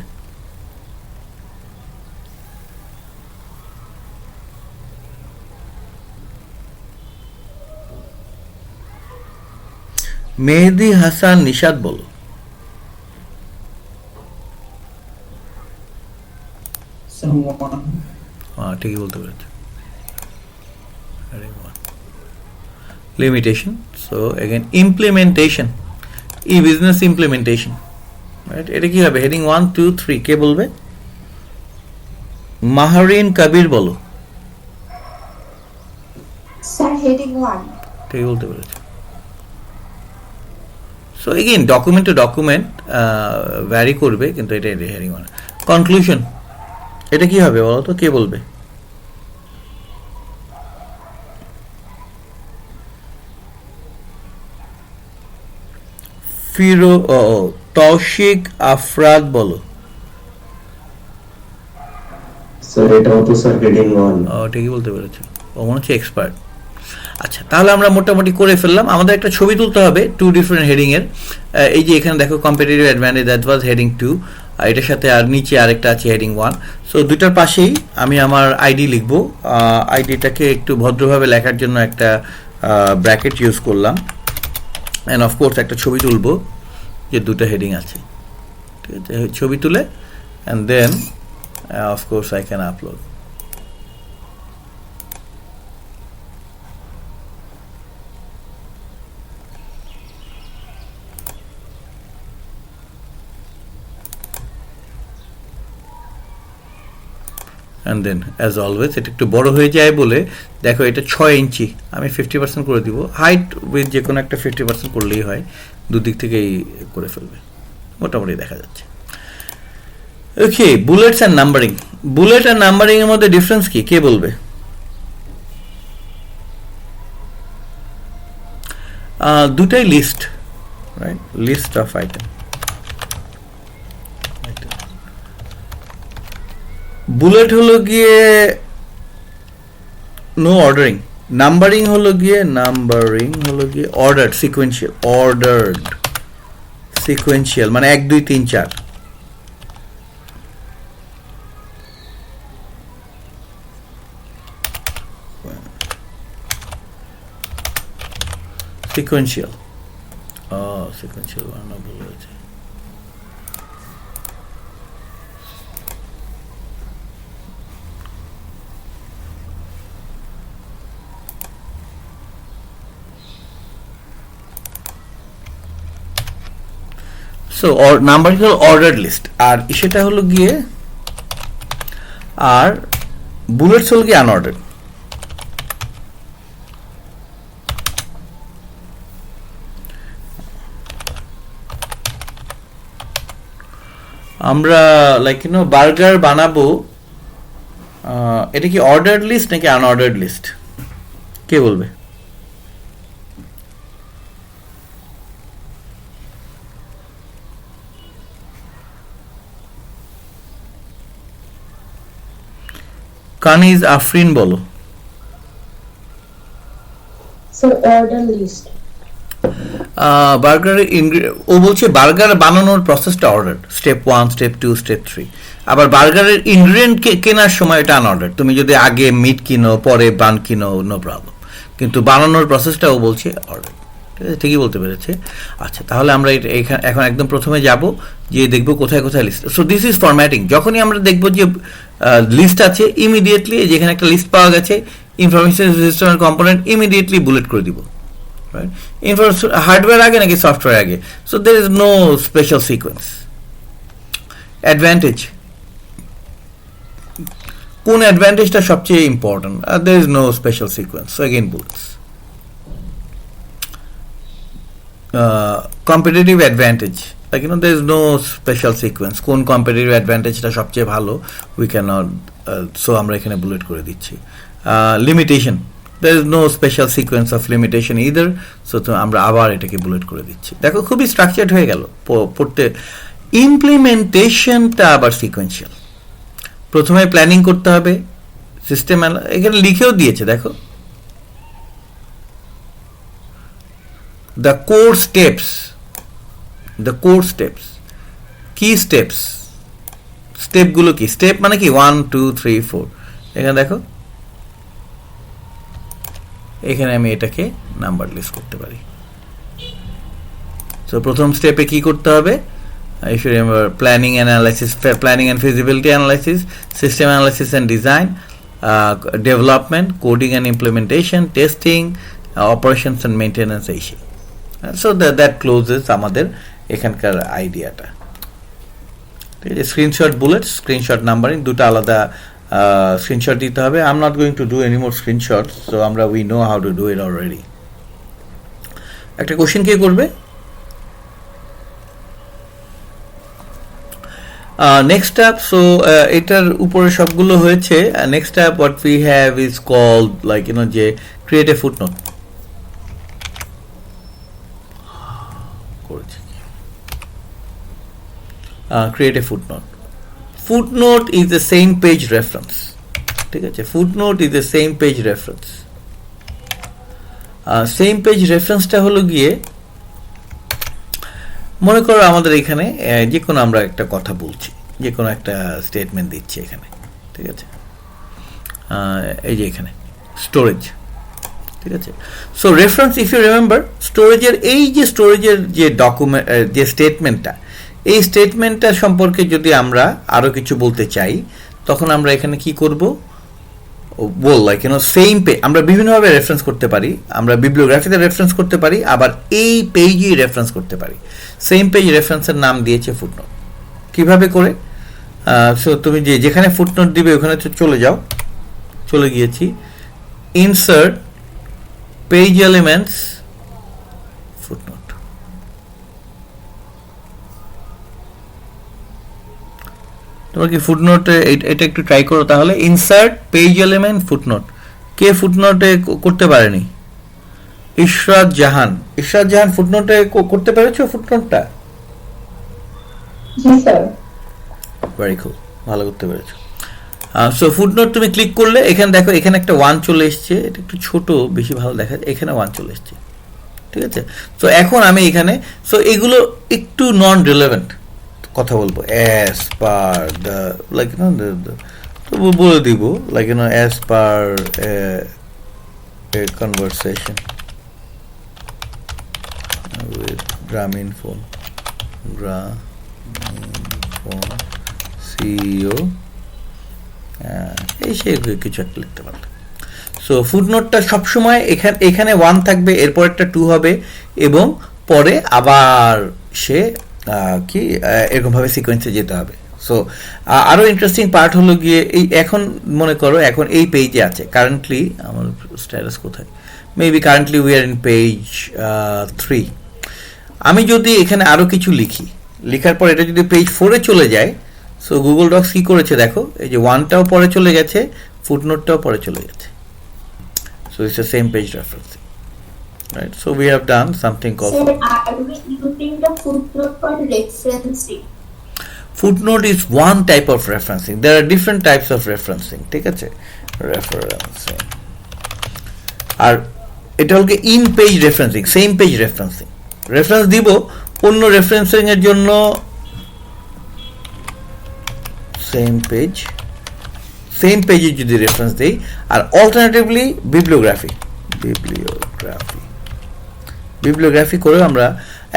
[SPEAKER 1] মেহেদি হাসান নিশাদ বলো। ঠিকই বলতে পেরেছো। লিমিটেশন। সো এগেন ইমপ্লিমেন্টেশন, ই বিজনেস ইমপ্লিমেন্টেশন, রাইট? এটা কি হবে? হেডিং 1 2 3 কে বলবে? মাহরিন কবির বলো।
[SPEAKER 5] Sir heading 1।
[SPEAKER 1] ঠিকই বলতে পেরেছো। So again document to document vary করবে, কিন্তু এটা হেডিং 1। কনক্লুশন, এটা কি হবে বলো তো, কে বলবে? তৌশিক আফরাদ বলো।
[SPEAKER 3] স্যার এটাও তো স্যার হেডিং 1।
[SPEAKER 1] ঠিকই বলতে পেরেছো, ও মনে হচ্ছে এক্সপার্ট। আচ্ছা, তাহলে আমরা মোটামুটি করে ফেললাম। আমাদের একটা ছবি তুলতে হবে 2 ডিফারেন্ট হেডিং এর। এই যে এখানে দেখো competitive advantage, that was heading 2, আর এটার সাথে আর নিচে আরেকটা আছে হেডিং 1। সো দুটার পাশেই আমি আমার আইডি লিখবো। আইডিটাকে একটু ভদ্রভাবে লেখার জন্য একটা ব্র্যাকেট ইউজ করলাম, অ্যান্ড অফকোর্স একটা ছবি তুলবো যে দুটো হেডিং আছে, ঠিক আছে? ছবি তুলে and then of course I can upload. And then as always এটা একটু বড় হয়ে যায় বলে দেখো, এটা 6 ইঞ্চি, আমি 50% করে দিব। হাইট উইথ যে কোনো একটা 50% করলেই হয়, দুদিক থেকেই করে ফেলবে, মোটামুটি দেখা যাচ্ছে। Okay, bullets and numbering. Bullet আর নাম্বারিং এর মধ্যে ডিফারেন্স কি, কে বলবে? দুটাই list, right? List of item. Bullet হলো গিয়ে নো অর্ডারিং, নাম্বারিং হলো গিয়ে অর্ডার্ড, সিকোয়েন্সিয়াল, মানে 1 2 3 4। সিকোয়েন্সিয়াল, সিকোয়েন্সিয়াল বানানো ভুল হয়েছে। সো নাম্বার হলো অর্ডার্ড লিস্ট, আর সেটা হলো গিয়ে, আর বুলেটস হলো গিয়ে আনঅর্ডার্ড। আমরা লাইক বার্গার বানাবো, এটা কি অর্ডার্ড লিস্ট নাকি আনঅর্ডার্ড লিস্ট, কে বলবে? কানিজ আফরিন বলো।
[SPEAKER 6] Sir order list.
[SPEAKER 1] বার্গারের ও বলছে বার্গার বানানোর প্রসেসটা অর্ডার, স্টেপ 1, স্টেপ 2, স্টেপ 3। আবার বার্গারের ইনগ্রিডিয়েন্ট কেনার সময় এটা আনঅর্ডার, তুমি যদি আগে মিট কিনো পরে বান কিনো নো প্রবলেম, কিন্তু বানানোর প্রসেসটা ও বলছে অর্ডার। ঠিকই বলতে পেরেছে। আচ্ছা, তাহলে আমরা এখন একদম প্রথমে যাব, যে দেখব কোথায় কোথায় list. So this is formatting. যখনই আমরা দেখব যে লিস্ট আছে, ইমিডিয়েটলি যেখানে একটা লিস্ট পাওয়া গেছে ইনফরমেশন সিস্টেমের কম্পোনেন্ট, ইমিডিয়েটলি বুলেট করে দিব। রাইট, ইনফরমেশন হার্ডওয়্যার আগে নাকি সফটওয়্যার আগে? So there is no special sequence. Advantage, কোন অ্যাডভান্টেজটা সবচেয়ে important? There is no special sequence. So again bullets. competitive advantage, like there is no special sequence, কোন competitive advantageটা সবচেয়ে ভালো we cannot, so আমরা এখানে বুলেট করে দিচ্ছি। limitation, there is no special sequence of limitation either, so আমরা আবার এটাকে বুলেট করে দিচ্ছি। দেখো খুবই স্ট্রাকচার্ড হয়ে গেল পড়তে। ইমপ্লিমেন্টেশনটা আবার সিকোয়েন্সিয়াল, প্রথমে প্ল্যানিং করতে হবে, সিস্টেম এখানে লিখেও দিয়েছে দেখো, the core steps, key steps, step গুলো কি? স্টেপ মানে কি 1 2 3 4, এখানে দেখো, এখানে আমি এটাকে নাম্বার লিস্ট করতে পারি। সো প্রথম স্টেপে কি করতে হবে? if you remember, planning and feasibility analysis, system analysis and design, development, coding and implementation, testing, operations and maintenance issue. So that closes আমাদের এখানকার আইডিয়াটা। ঠিক আছে, স্ক্রিনশট বুলেট, স্ক্রিনশট নাম্বারিং, দুটো আলাদা স্ক্রিনশট দিতে হবে। I am not going to do any more screenshot, so আমরা we know how to do it already. একটা কোশ্চেন কে করবে? নেক্সট আপ, সো এটার উপরে সবগুলো হয়েছে। Next up what we have is called like যে create a footnote. Create a footnote. Footnote is the same page reference. ঠিক আছে, footnote is the same page reference. Same page referenceটা হলো গিয়ে, মনে করো আমাদের এখানে যে কোনো আমরা একটা কথা বলছি, যে কোনো একটা স্টেটমেন্ট দিচ্ছি এখানে। ঠিক আছে, এই যে এখানে স্টোরেজ। ঠিক আছে, so reference, if you remember, স্টোরেজের যে ডকুমেন্ট, যে স্টেটমেন্টটা, এই স্টেটমেন্টটা সম্পর্কে যদি আমরা আরো কিছু বলতে চাই, তখন আমরা এখানে কি করব? সেম পেজ আমরা বিভিন্নভাবে রেফারেন্স করতে পারি। আমরা বিবলিওগ্রাফিতে রেফারেন্স করতে পারি, আবার এই পেজই রেফারেন্স করতে পারি। সেম পেজ রেফারেন্সের নাম দিয়েছে ফুটনোট। কিভাবে করে? সো তুমি যেখানে ফুটনোট দিবে ওখানে চলে যাও, চলে গিয়েছি, ইনসার্ট পেজ এলিমেন্টস, ফুটনোট। তোমরা কি ফুটনোটে এটা একটু ট্রাই করো তাহলে। Insert page element footnote. কে ফুটনোটে করতে পারেনি? ইশরাত জাহান। ইশরাত জাহান ফুটনোটে করতে পেরেছো ফুটনোটটা?
[SPEAKER 6] জি স্যার।
[SPEAKER 1] ভেরি কুল, ভালো করতে পেরেছো। সো ফুটনোট তুমি ক্লিক করলে এখানে দেখো, এখানে একটা 1 চলে এসছে। এটা একটু ছোট, বেশি ভালো দেখা যায়। এখানে 1 চলে এসছে। ঠিক আছে, সো এখন আমি এখানে, সো এগুলো একটু নন রিলেভেন্ট কথা বলবো, অ্যাজ পার দ্য লাইক তো বলে দিব like as per a conversation with গ্রামীণ ফোন সিইও, এই সে কিছু একটা লিখতে পারলে। সো ফুটনোটটা সবসময় এখানে 1 থাকবে, এরপর একটা 2 হবে, এবং পরে আবার সে কি এরকমভাবে সিকোয়েন্সে যেতে হবে। সো আরও ইন্টারেস্টিং পার্ট হলো গিয়ে, এই এখন মনে করো এখন এই পেজে আছে কারেন্টলি, আমার স্ট্যাটাস কোথায়, maybe currently we are in page 3। আমি যদি এখানে আরও কিছু লিখি, লেখার পর এটা যদি পেজ 4-এ চলে যায়, সো গুগল ডক্স কি করেছে দেখো, এই যে 1টাও পরে চলে গেছে, ফুটনোটটাও পরে চলে গেছে। So it's the same page referencing, right? So we have done something called.
[SPEAKER 5] So are we using the footnote for referencing?
[SPEAKER 1] Footnote is one type of referencing. There are different types of referencing. ঠিক আছে, referencing আর এটা হলো in page referencing, same page referencing. Reference দিব অন্য রেফারেন্সিং এর জন্য সেম পেজে যদি রেফারেন্স দেই, আর অল্টারনেটিভলি bibliography করে আমরা,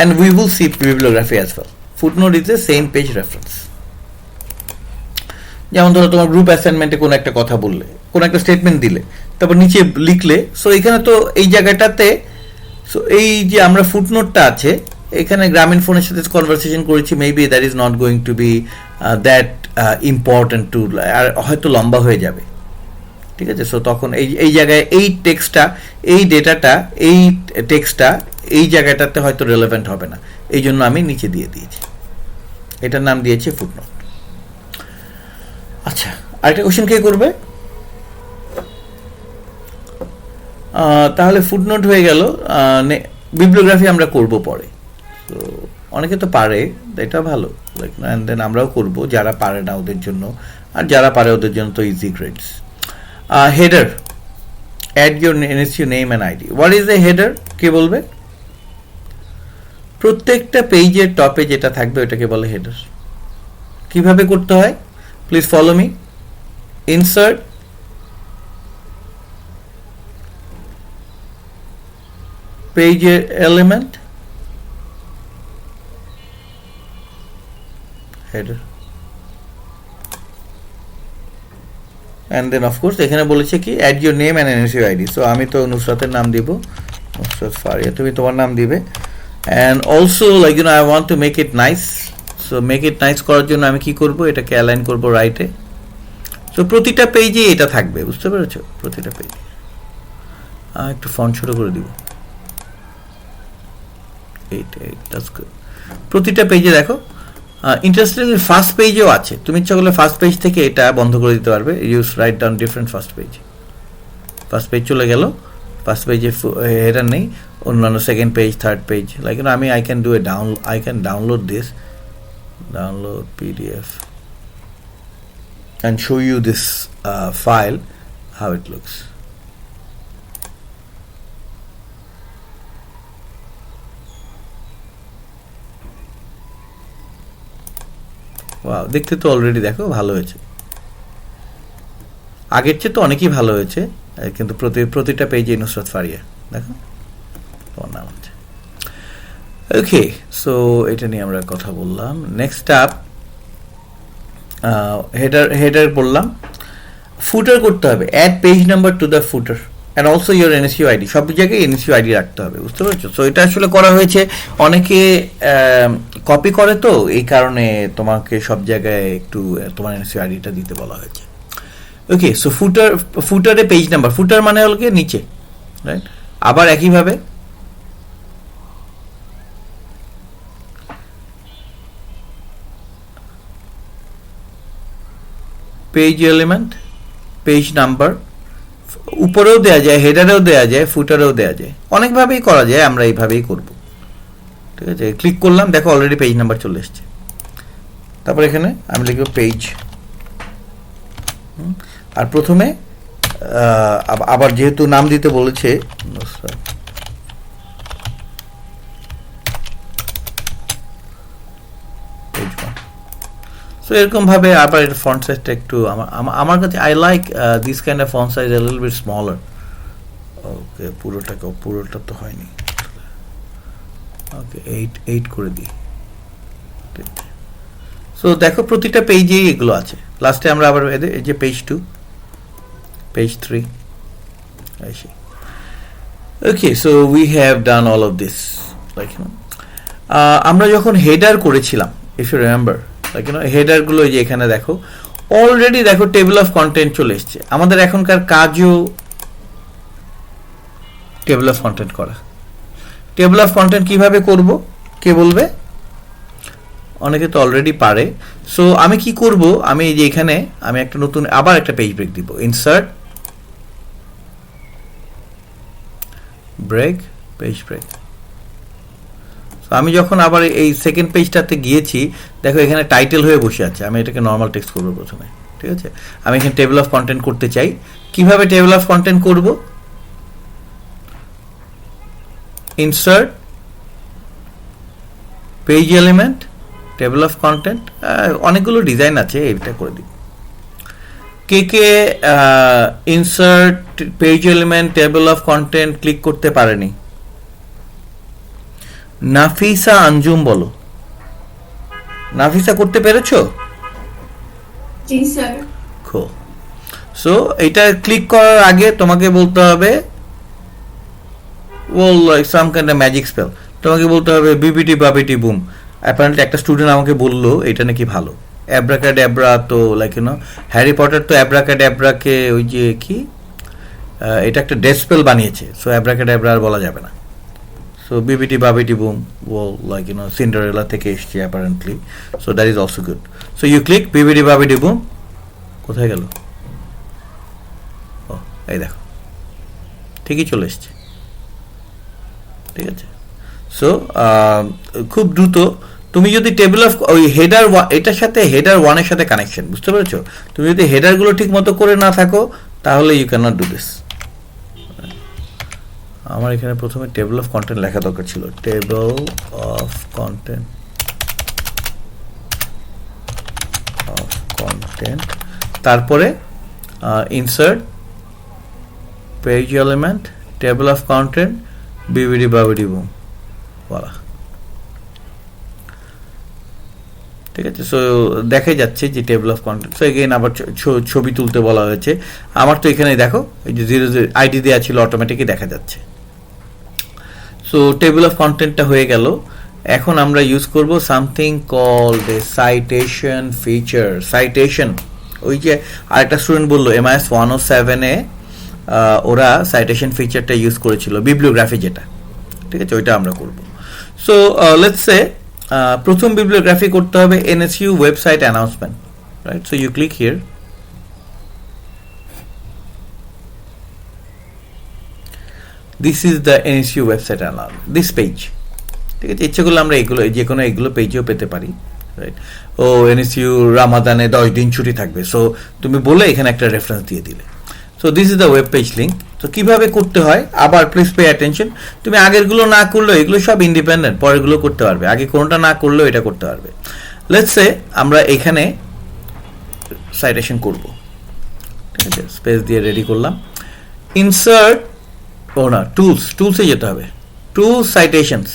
[SPEAKER 1] and we will see bibliography as well. Footnote is the same page reference. যেমন ধরো তোমার গ্রুপ অ্যাসাইনমেন্টে কোনো একটা কথা বললে, কোনো একটা স্টেটমেন্ট দিলে, তারপর নিচে লিখলে, সো এখানে তো এই জায়গাটাতে, সো এই যে আমরা ফুটনোটটা আছে এখানে গ্রামীণ ফোনের সাথে কনভারসেশন করেছি, maybe that is not going to be that important too, আর হয়তো লম্বা হয়ে যাবে, ঠিক আছে। সো তখন এই জায়গায় এই টেক্সটটা, এই ডেটাটা, এই টেক্সটটা এই জায়গাটাতে হয়তো রেলেভেন্ট হবে না, এই জন্য আমি নিচে দিয়ে দিয়েছি, এটার নাম দিয়েছি ফুটনোট। আচ্ছা, আরেকটা কোশ্চেন কে করবে? তাহলে ফুটনোট হয়ে গেল, বিবলিওগ্রাফি আমরা করব পরে। তো অনেকে তো পারে, এটা ভালো, লাইক অ্যান্ড দেন আমরাও করব, যারা পারে না ওদের জন্য, আর যারা পারে ওদের জন্য তো easy grades. Header, add your NSU name and ID. What is a header? কে বলবে? প্রত্যেকটা পেজের টপে যেটা থাকবে ওটাকে বলে হেডার। কিভাবে করতে হয়? Please follow me. ইনসার্ট, পেজের element, header, and then of course এখানে বলেছে কি add your name and NSU ID, so আমি তো নুসরাতের নাম দিব, নুসরাত ফারিয়া, তুমি তোমার নাম দিবে, and also like you know I want to make it nice, so make it nice করার জন্য আমি কি করব, এটাকে অ্যালাইন করব রাইটে। সো প্রতিটা পেজে এটা থাকবে, বুঝতে পেরেছো? প্রতিটা পেজে একটু ফন্ট ছোট করে দিব, 8 that's good। প্রতিটা পেজে দেখো, ইন্টারেস্টিংলি ফার্স্ট পেজেও আছে, তুমি ইচ্ছা করলে ফার্স্ট পেজ থেকে এটা বন্ধ করে দিতে পারবে, use write down different first page চলে গেল, ফার্স্ট পেজে হেডার নেই, অন্যান্য second page, third page, like আমি I can download this, download PDF and show you this file how it looks. Wow, দেখতে তো অলরেডি দেখো ভালো হয়েছে, আগের চেয়ে তো অনেকই ভালো হয়েছে, কিন্তু প্রতিটা পেজে নুসরাত ফারিয়া দেখো তোমার নাম আছে। ওকে, সো এটা নিয়ে আমরা কথা বললাম। নেক্সট আপ হেডার বললাম, ফুটার করতে হবে, add page number to the footer and also your NSU ID, সব জায়গায় NSU ID রাখতে হবে, বুঝতে পারছো? সো এটা আসলে করা হয়েছে, অনেকে কপি করে, তো এই কারণে তোমাকে সব জায়গায় একটু তোমার NSU ID-টা দিতে বলা হয়েছে। ওকে, সো ফুটারে পেজ নাম্বার, ফুটার মানে হলো কি নিচে, রাইট? আবার একইভাবে পেজ এলিমেন্ট, পেজ নাম্বার, উপরেও দেয়া যায়, হেডারেও দেয়া যায়, ফুটারেও দেয়া যায়, অনেকভাবেই করা যায়, আমরা এইভাবেই করব, ঠিক আছে। ক্লিক করলাম, দেখো অলরেডি পেজ নাম্বার চলে এসছে, তারপর এখানে আমি লিখব পেজ, আর প্রথমে আবার যেহেতু নাম দিতে বলেছে সো এরকম ভাবে আবার এর ফন্ট সাইজটা একটু আমার কাছে I like this kind of font size a little bit smaller. Okay, পুরোটা তো হয়নি, ওকে 8 করে দিই। সো দেখো প্রতিটা পেজেই এগুলো আছে, লাস্টে আমরা আবার এই যে page 2, page 3, okay. So we have done all of this, like আমরা যখন হেডার করেছিলাম, if you remember, like header গুলো যে এখানে দেখো অলরেডি দেখো টেবিল অফ কন্টেন্ট চলে এসছে, আমাদের এখনকার কাজও টেবিল অফ কন্টেন্ট করা। টেবিল অফ কন্টেন্ট কিভাবে করব কে বলবে? অনেকে তো অলরেডি পারে। সো আমি কি করব, আমি এই যে এখানে আমি একটা নতুন আবার একটা পেজ ব্রেক দিব, ইনসার্ট ব্রেক, পেজ ব্রেক। আমি যখন আবার এই সেকেন্ড পেজটাতে গিয়েছি, দেখো এখানে টাইটেল হয়ে বসে আছে, আমি এটাকে নর্মাল টেক্সট করবো প্রথমে, ঠিক আছে। আমি এখানে টেবিল অফ কন্টেন্ট করতে চাই, কিভাবে টেবিল অফ কন্টেন্ট করব? Insert page element, table of content, অনেকগুলো ডিজাইন আছে, এটা করে দিই। কে insert page element table of content click করতে পারেনি? নাফিসা আঞ্জুম বলো। নাফিসা করতে পেরেছো?
[SPEAKER 6] জি স্যার।
[SPEAKER 1] Cool. সো এটা ক্লিক করার আগে তোমাকে বলতে হবে some kind of magic spell, তোমাকে বলতে হবে বিবিটি বাবিটি বুম। অ্যাপারেন্টলি একটা স্টুডেন্ট আমাকে বললো এটা নাকি ভালো, অ্যাব্রাকাড্যাব্রা, তো like you no Harry Potter তো অ্যাব্রাকাড্যাব্রাকে ওই যে কি এটা একটা ডেথ স্পেল বানিয়েছে, সো অ্যাব্রাকাড্যাব্রা আর বলা যাবে না। সো বিবিটি বাবিটি বুম ও লাইক ইউ নো সিন্ডারেলা থেকে এসছে apparently, so that is also good. So you click bibbidi bobbidi boom, কোথায় গেল? ও এই দেখো ঠিকই চলে এসছে, ঠিক আছে। সো খুব দ্রুত তুমি যদি টেবিল অফ ওই হেডার এটার সাথে হেডার ওয়ানের সাথে কানেকশন, বুঝতে পেরেছো? তুমি যদি হেডারগুলো ঠিক মতো করে না থাকো তাহলে you can not do this. আমার এখানে প্রথমে টেবিল অফ কন্টেন্ট লেখা দরকার ছিল, টেবিল অফ কন্টেন্ট তারপরে insert page element table of content bibbidi bobbidi boom, বলা, ঠিক আছে। সো দেখা যাচ্ছে যে table of content. So again আবার ছবি তুলতে বলা হয়েছে, আমার তো এখানে দেখো এই যে 0 আইডি দেওয়া ছিল, অটোমেটিকই দেখা যাচ্ছে। সো টেবিল অফ কন্টেন্টটা হয়ে গেল। এখন আমরা ইউজ করব something called a citation feature. Citation, ওই যে আরেকটা স্টুডেন্ট বললো MIS 107-এ ওরা সাইটেশন ফিচারটা ইউজ করেছিল, বিবলিওগ্রাফি যেটা, ঠিক আছে, ওইটা আমরা করব। সো লেটস সে প্রথম বিবলিওগ্রাফি করতে হবে NSU website announcement, right? So you click here, this is the NSU website announcement, this page, ঠিক আছে। ইচ্ছে করলে আমরা এগুলো যে কোনো এগুলো পেজেও পেতে পারি, রাইট? ও NSU রামাদানে 10 দিন ছুটি থাকবে, সো তুমি বলে এখানে একটা রেফারেন্স দিয়ে দিলে। So this is the web page link. তো কিভাবে করতে হয় আবার প্লিজ পে অ্যাটেনশন, তুমি আগেরগুলো না করলেও এগুলো সব ইন্ডিপেন্ডেন্ট, পরেরগুলো করতে পারবে, আগে কোনটা না করলেও এটা করতে পারবে। লেটস সে আমরা এখানে সাইটেশন করব, ঠিক আছে, স্পেস দিয়ে রেডি করলাম। ইনসার্ট না টুলসে যেতে হবে, tools citations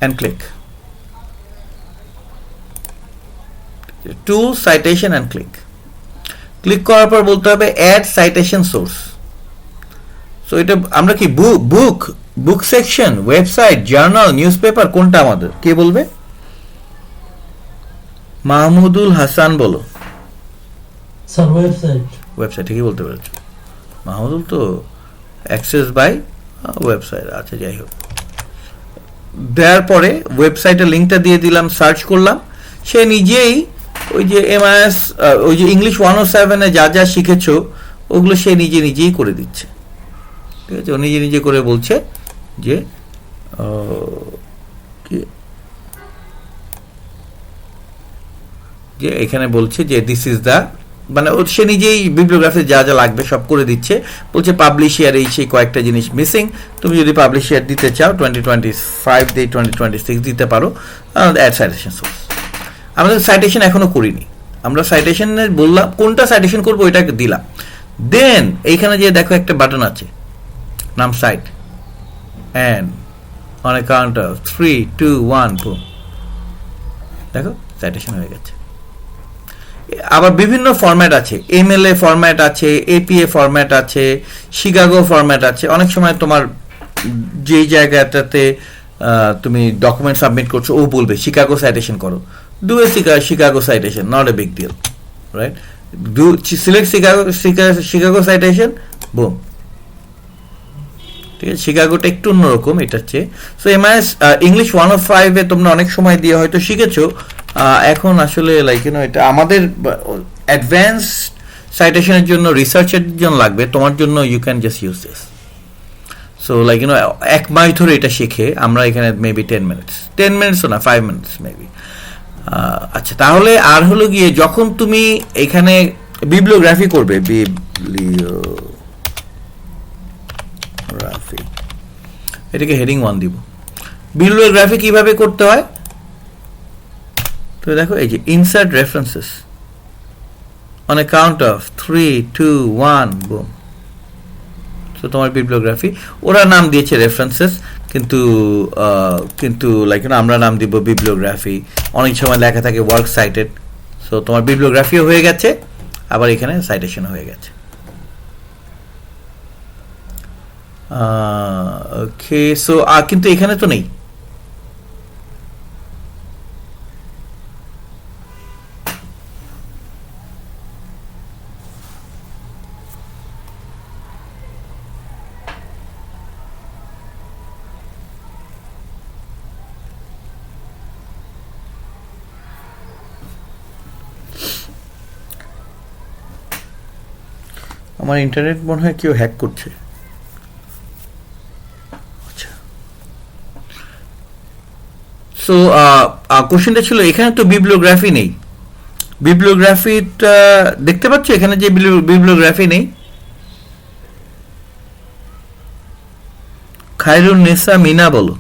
[SPEAKER 1] and click tool citation and click করার পর বলতে হবে add citation source। সো এটা আমরা কি বুক সেকশন, ওয়েবসাইট, জার্নাল, নিউজপেপার, কোনটা আমাদের কে বলবে? মাহমুদুল হাসান বলো।
[SPEAKER 7] স্যার ওয়েবসাইট
[SPEAKER 1] ঠিকই বলতে পেরেছো মাহমুদুল, তো অ্যাক্সেস বাই ওয়েবসাইট, আচ্ছা যাই হোক। দেওয়ার পরে ওয়েবসাইটের লিঙ্কটা দিয়ে দিলাম, সার্চ করলাম, সে নিজেই ওই যে MIS ওই যে ইংলিশ 107-এ যা যা শিখেছো ওগুলো সে নিজেই করে দিচ্ছে, ঠিক আছে। ও নিজে করে বলছে যে এখানে বলছে যে দিস ইজ দ্য, মানে সে নিজেই বিবলিওগ্রাফি যা যা লাগবে সব করে দিচ্ছে, বলছে পাবলিশ ইয়ার এই সেই কয়েকটা জিনিস মিসিং, তুমি যদি পাবলিশ ইয়ার দিতে চাও 2025 দিয়ে 2026 দিতে পারো, অ্যাড সাইটেশন সোর্স। আমাদের সাইটেশন এখনো করিনি, আমরা সাইটেশনের বললাম কোনটা সাইটেশন করবো ওইটা দিলাম, দেন এইখানে যে দেখো একটা বাটন আছে নাম cite, and on a count of 3, 2, 1 boom, দেখো সাইটেশন হয়ে গেছে। আবার বিভিন্ন ফরম্যাট আছে, MLA ফরম্যাট আছে, APA ফরম্যাট আছে, শিকাগো ফরম্যাট আছে। অনেক সময় তোমার যেই জায়গাটাতে তুমি ডকুমেন্ট সাবমিট করছো ও বলবে শিকাগো সাইটেশন করো, do a Chicago citation, not a big deal, right? Do select Chicago citation, boom, ঠিক আছে। শিকাগোটা একটু অন্যরকম এটার চেয়ে। সো MIS ইংলিশ 105-এ তোমরা অনেক সময় দিয়ে হয়তো শিখেছো, এখন আসলে লাইক ইউ নো এটা আমাদের অ্যাডভান্স সাইটেশনের জন্য, রিসার্চের জন্য লাগবে, তোমার জন্য you can just use this. So like you know 1 মাস ধরে এটা শিখে আমরা এখানে মেবি 10 মিনিটসও না 5 মিনিটস মেবি। আচ্ছা, তাহলে আর হলো গিয়ে যখন তুমি এখানে বিবলিওগ্রাফি করবে, এটাকে হেডিং 1 দিব। বিবলিওগ্রাফি কিভাবে করতে হয় তো দেখো, এই যে insert references on a count of 3 2 1 broom. তো তোমার বিবলিওগ্রাফি, ওরা নাম দিয়েছে রেফারেন্সেস, কিন্তু লাইক আমরা নাম দিব বিবলিওগ্রাফি। অনেক সময় লেখা থাকে ওয়ার্ক সাইটেড। সো তোমার বিবলিওগ্রাফিও হয়ে গেছে, আবার এখানে সাইটেশনও হয়ে গেছে। ওকে, সো কিন্তু এখানে তো নেই। আমার ইন্টারনেট মনে হয় কেউ হ্যাক করছে। আচ্ছা, সো কোশ্চেনটা ছিল এখানে তো বিবলিওগ্রাফি নেই। বিবলিওগ্রাফিটা দেখতে পাচ্ছ এখানে যে বিবলিওগ্রাফি নেই। খায়রুন নেসা মিনা বলো।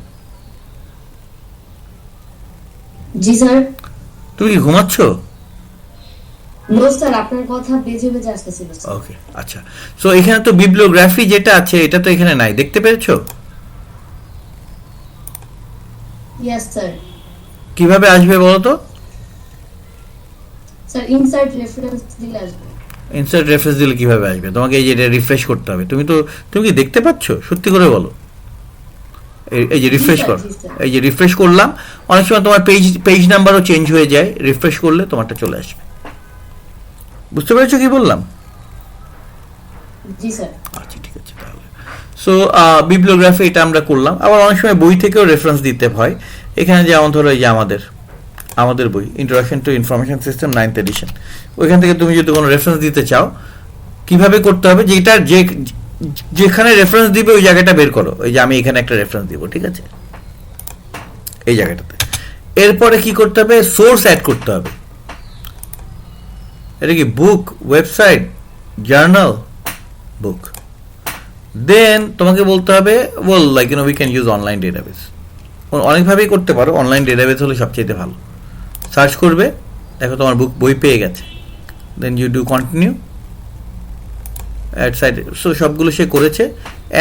[SPEAKER 8] জি স্যার।
[SPEAKER 1] তুমি কি ঘুমাচ্ছ?
[SPEAKER 8] নো স্যার, আপনার কথা বেজে বেজে আসতেছিল।
[SPEAKER 1] ওকে, আচ্ছা। সো এখানে তো বিবলিওগ্রাফি যেটা আছে এটা তো এখানে নাই, দেখতে পেরেছো?
[SPEAKER 8] Yes sir.
[SPEAKER 1] কিভাবে আসবে বলো তো?
[SPEAKER 8] স্যার ইনসার্ট রেফারেন্স দিলে আসবে।
[SPEAKER 1] ইনসার্ট রেফারেন্স দিলে কিভাবে আসবে? তোমাকে এই যে এটা রিফ্রেশ করতে হবে। তুমি কি দেখতে পাচ্ছ? সত্যি করে বলো। এই যে রিফ্রেশ করো, এই যে রিফ্রেশ করলাম। অনেক সময় তোমার পেজ নাম্বারও চেঞ্জ হয়ে যায়, রিফ্রেশ করলে তোমারটা চলে আসবে। বুঝতে পেরেছো কি বললাম?
[SPEAKER 8] জি স্যার।
[SPEAKER 1] আচ্ছা, ঠিক আছে তাহলে। সো বিবলিওগ্রাফি এটা আমরা করলাম। আবার অনেক সময় বই থেকেও রেফারেন্স দিতে হয়। এখানে যেমন ধরো এই যে আমাদের বই introduction to information system 9th edition, ওইখান থেকে তুমি যদি কোনো রেফারেন্স দিতে চাও কিভাবে করতে হবে, যেটা যেখানে রেফারেন্স দিবে ওই জায়গাটা বের করো। এই যে আমি এখানে একটা রেফারেন্স দিব, ঠিক আছে, এই জায়গাটাতে। এরপরে কি করতে হবে? সোর্স অ্যাড করতে হবে। এটা কি বুক, ওয়েবসাইট, জার্নাল, বুক। দেন তোমাকে বলতে হবে like we can use online database. অনেকভাবেই করতে পারো, অনলাইন ডেটাবেস হলে সবচেয়ে ভালো। সার্চ করবে, দেখো তোমার বই পেয়ে গেছে। Then you do continue add cite. So সবগুলো সে করেছে।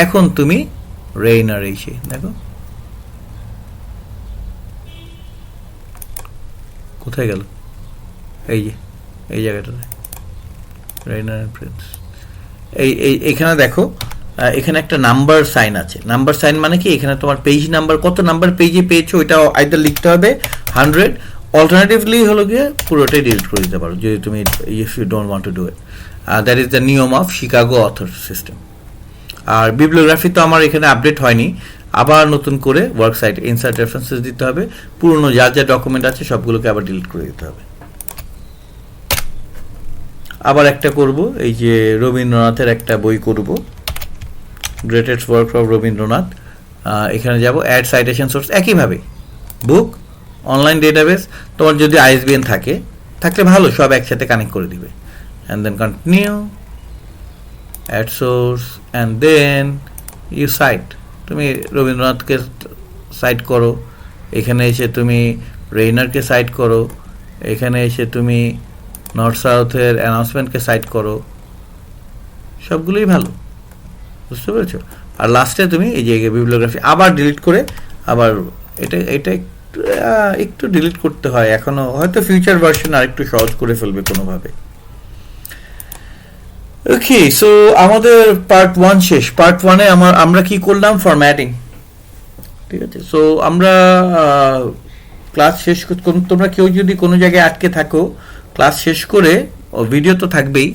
[SPEAKER 1] এখন তুমি রেইনার এসে দেখো কোথায় গেল, এই যে এই জায়গাটাতে রেইনার প্রিন্স। এইখানে দেখো, এখানে একটা নাম্বার সাইন আছে। নাম্বার সাইন মানে কি, এখানে তোমার পেজ নাম্বার, কত নাম্বার পেজে পেয়েছো ওইটা আইদার লিখতে হবে 100, অল্টারনেটিভলি হলো গিয়ে পুরোটাই ডিলিট করে দিতে পারো যদি তুমি if you don't want to do it. That is the নিয়ম অফ শিকাগো অথর সিস্টেম। আর বিবলিওগ্রাফি তো আমার এখানে আপডেট হয়নি, আবার নতুন করে ওয়ার্ক সাইট ইনসার্ট রেফারেন্সেস দিতে হবে। পুরনো যা যা ডকুমেন্ট আছে সবগুলোকে আবার ডিলিট করে দিতে হবে। আবার একটা করব, এই যে রবীন্দ্রনাথের একটা বই করব, গ্রেটেস্ট ওয়ার্ক অফ রবীন্দ্রনাথ। এখানে যাব অ্যাড সাইটেশন সোর্স, একইভাবে বুক, অনলাইন ডেটাবেস। তোমার যদি আইএসবিএন থাকলে ভালো, সব একসাথে কানেক্ট করে দিবে। And then continue add source and then you cite. তুমি রবীন্দ্রনাথকে সাইট করো, এখানে এসে তুমি রেইনারকে সাইট করো, এখানে এসে তুমি নর্থ সাউথের অ্যানাউন্সমেন্টকে সাইট করো, সবগুলোই ভালো। বুঝতে পেরেছো? আর লাস্টে তুমি এই যে বিবলিওগ্রাফি আবার ডিলিট করে, আবার এটা একটু ডিলিট করতে হয় এখনো, হয়তো ফিউচার ভার্সন আর একটু সহজ করে ফেলবে কোনোভাবে। ওকে, সো আমাদের পার্ট 1 শেষ। পার্ট 1-এ আমরা কি করলাম? ফরম্যাটিং, ঠিক আছে। সো আমরা ক্লাস শেষ, তোমরা কেউ যদি কোনো জায়গায় আটকে থাকো, ক্লাস শেষ করে, ভিডিও তো থাকবেই,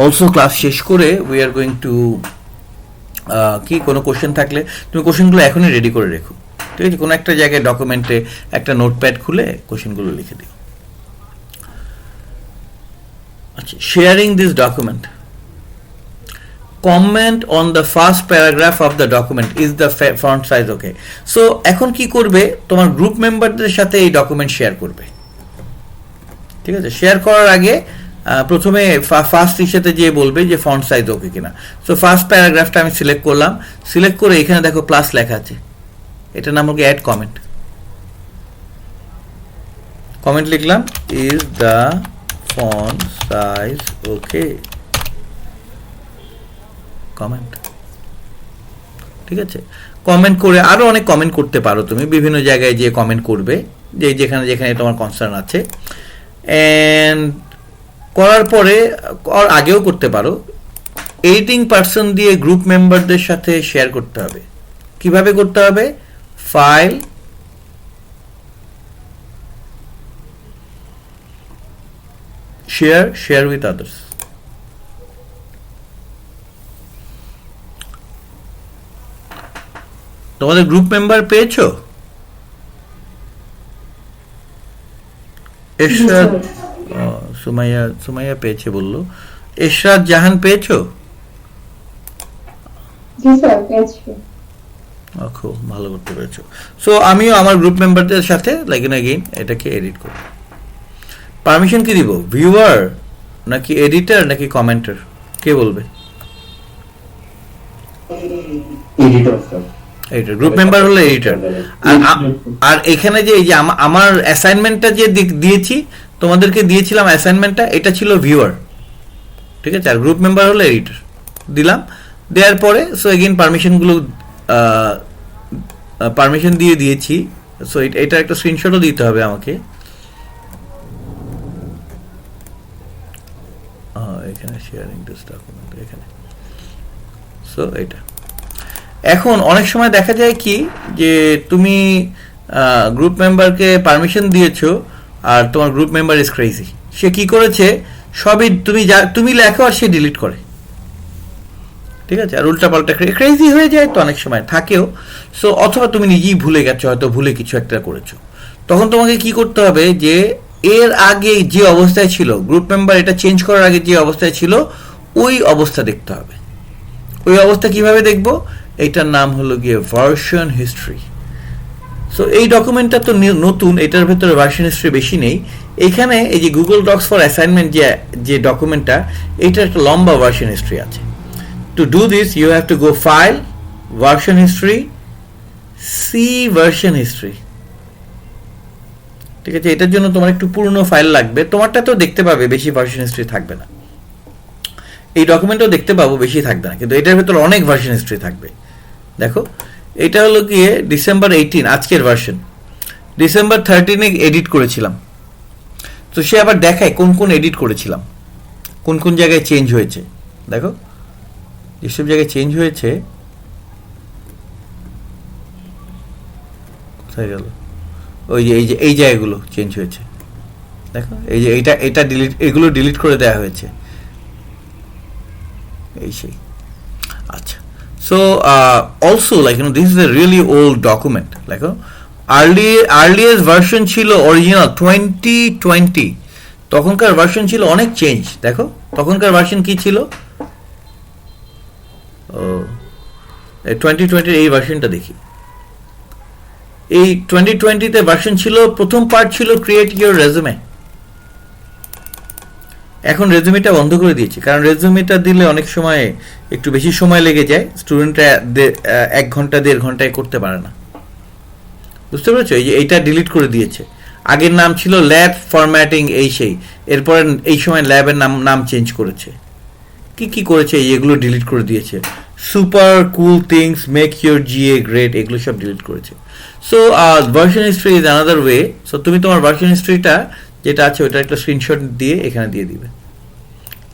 [SPEAKER 1] অলসো ক্লাস শেষ করে উই আর গোয়িং টু কি কোনো কোশ্চেন থাকলে তুমি কোশ্চেনগুলো এখনই রেডি করে রেখো, ঠিক আছে। কোনো একটা জায়গায় ডকুমেন্টে একটা নোটপ্যাড খুলে কোশ্চেনগুলো লিখে দিও। আচ্ছা, sharing this document, comment on the first paragraph of the document, is the font size okay? So এখন কি করবে, তোমার গ্রুপ মেম্বারদের সাথে এই ডকুমেন্ট শেয়ার করবে, ঠিক আছে। শেয়ার করার আগে প্রথমে ফার্স্ট ইস্যুতে যে বলবে যে ফন্ট সাইজ ওকে কিনা। সো ফার্স্ট প্যারাগ্রাফটা আমি সিলেক্ট করলাম, সিলেক্ট করে এখানে দেখো প্লাস লেখা আছে, এটার নাম হলো অ্যাড কমেন্ট। কমেন্ট লিখলাম, is the font size okay, comment. ঠিক আছে, কমেন্ট করে আরো অনেক কমেন্ট করতে পারো তুমি, বিভিন্ন জায়গায় যে কমেন্ট করবে, যে যেখানে যেখানে তোমার কনসার্ন আছে। এন্ড করার পরে আগেও করতে পারো, এডিটিং পার্সন দিয়ে গ্রুপ মেম্বারদের সাথে শেয়ার করতে হবে। কিভাবে করতে হবে? File, share with others. তোমাদের গ্রুপ মেম্বার পেয়েছো? এরশাদ, সুমাইয়া পেয়েছে বললো। এরশাদ জাহান পেয়েছো?
[SPEAKER 5] জি স্যার, পেয়েছি।
[SPEAKER 1] খুব ভালো করতে পেরেছো। সো আমিও আমার গ্রুপ মেম্বারদের সাথে এগেইন এটাকে এডিট করব। পারমিশন কি দিব? ভিউয়ার নাকি এডিটর নাকি কমেন্টার? কে বলবে?
[SPEAKER 3] Editor sir.
[SPEAKER 1] Editor, group member হলো এডিটর। আর এখানে যে এই যে আমার অ্যাসাইনমেন্টটা যে দিয়েছি, তোমাদেরকে দিয়েছিলাম অ্যাসাইনমেন্টটা, এটা ছিল ভিউয়ার। ঠিক আছে, আর গ্রুপ মেম্বার হলো এডিটর। দিলাম, দেওয়ার পরে সো এগেইন পারমিশন দিয়ে দিয়েছি। সো এটা একটা স্ক্রিনশটও দিতে হবে আমাকে। এখানে শেয়ারিং দিস ডকুমেন্ট, এখানে। সো এটা এখন অনেক সময় দেখা যায় কি, যে তুমি গ্রুপ মেম্বারকে পারমিশন দিয়েছো আর তোমার গ্রুপ মেম্বার ইজ ক্রেজি। সে কি করেছে, সবই তুমি লেখো আর সে ডিলিট করে। ঠিক আছে, আর উল্টাপাল্টা ক্রেজি হয়ে যায় তো অনেক সময় থাকেও। সো অথবা তুমি নিজেই ভুলে গেছো, হয়তো ভুলে কিছু একটা করেছো, তখন তোমাকে কি করতে হবে, যে এর আগে যে অবস্থায় ছিল, গ্রুপ মেম্বার এটা চেঞ্জ করার আগে যে অবস্থায় ছিল, ওই অবস্থা দেখতে হবে। ওই অবস্থা কিভাবে দেখবো? এটার নাম হলো গিয়ে ভার্সন হিস্ট্রি। সো এই ডকুমেন্টটা তো নতুন, এটার ভেতরে ভার্সন হিস্ট্রি বেশি নেই। এখানে এই যে গুগল ডক্স ফর অ্যাসাইনমেন্ট যে ডকুমেন্টটা, এইটার একটা লম্বা ভার্সন হিস্ট্রি আছে। To do this, you have to go File, Version History, See Version History. ঠিক আছে, এটার জন্য তোমার একটু পুরনো ফাইল লাগবে। তোমারটা তো দেখতে পাবে, বেশি ভার্সন হিস্ট্রি থাকবে না। এই ডকুমেন্টও দেখতে পাবো, বেশি থাকবে না, কিন্তু এটার ভেতর অনেক ভার্সন হিস্ট্রি থাকবে। দেখো, এটা হলো গিয়ে ডিসেম্বর 18, আজকের ভার্সন। ডিসেম্বর 13 এডিট করেছিলাম। তো সে আবার দেখায় কোন কোন এডিট করেছিলাম, কোন কোন জায়গায় চেঞ্জ হয়েছে। দেখো, যেসব জায়গায় চেঞ্জ হয়েছে, কোথায় গেল, ওই যে এই জায়গাগুলো চেঞ্জ হয়েছে। দেখো, এই যে এটা ডিলিট, এগুলো ডিলিট করে দেওয়া হয়েছে, এই সেই। আচ্ছা, so also this is a really old document. দেখো, আর্লিয়েস্ট ভার্সন ছিল অরিজিনাল 2020। তখনকার ভার্সন ছিল অনেক চেঞ্জ। দেখো, তখনকার ভার্সন কি ছিল, 2020 এই ভার্সনটা দেখি। এই 2020-তে ভার্সন ছিল, প্রথম পার্ট ছিল ক্রিয়েট ইউর রেজুমে। এখন রেজুমেটা বন্ধ করে দিয়েছি, কারণ রেজুমেটা দিলে অনেক সময় একটু বেশি সময় লেগে যায়, স্টুডেন্টরা 1 ঘন্টা 1.5 ঘন্টায় করতে পারে না। বুঝতে পেরেছো? এই যে এইটা ডিলিট করে দিয়েছে। আগের নাম ছিল ল্যাব ফরম্যাটিং, এই সেই, এরপরে এই সময় ল্যাবের নাম চেঞ্জ করেছে। কি করেছে, এগুলো ডিলিট করে দিয়েছে। Super cool things make your GA great, এগুলো সব ডিলিট করেছে। So version history is another way. So তুমি তোমার ভার্সন হিস্ট্রিটা যেটা আছে ওটা একটা স্ক্রিনশট দিয়ে এখানে দিয়ে দিবে,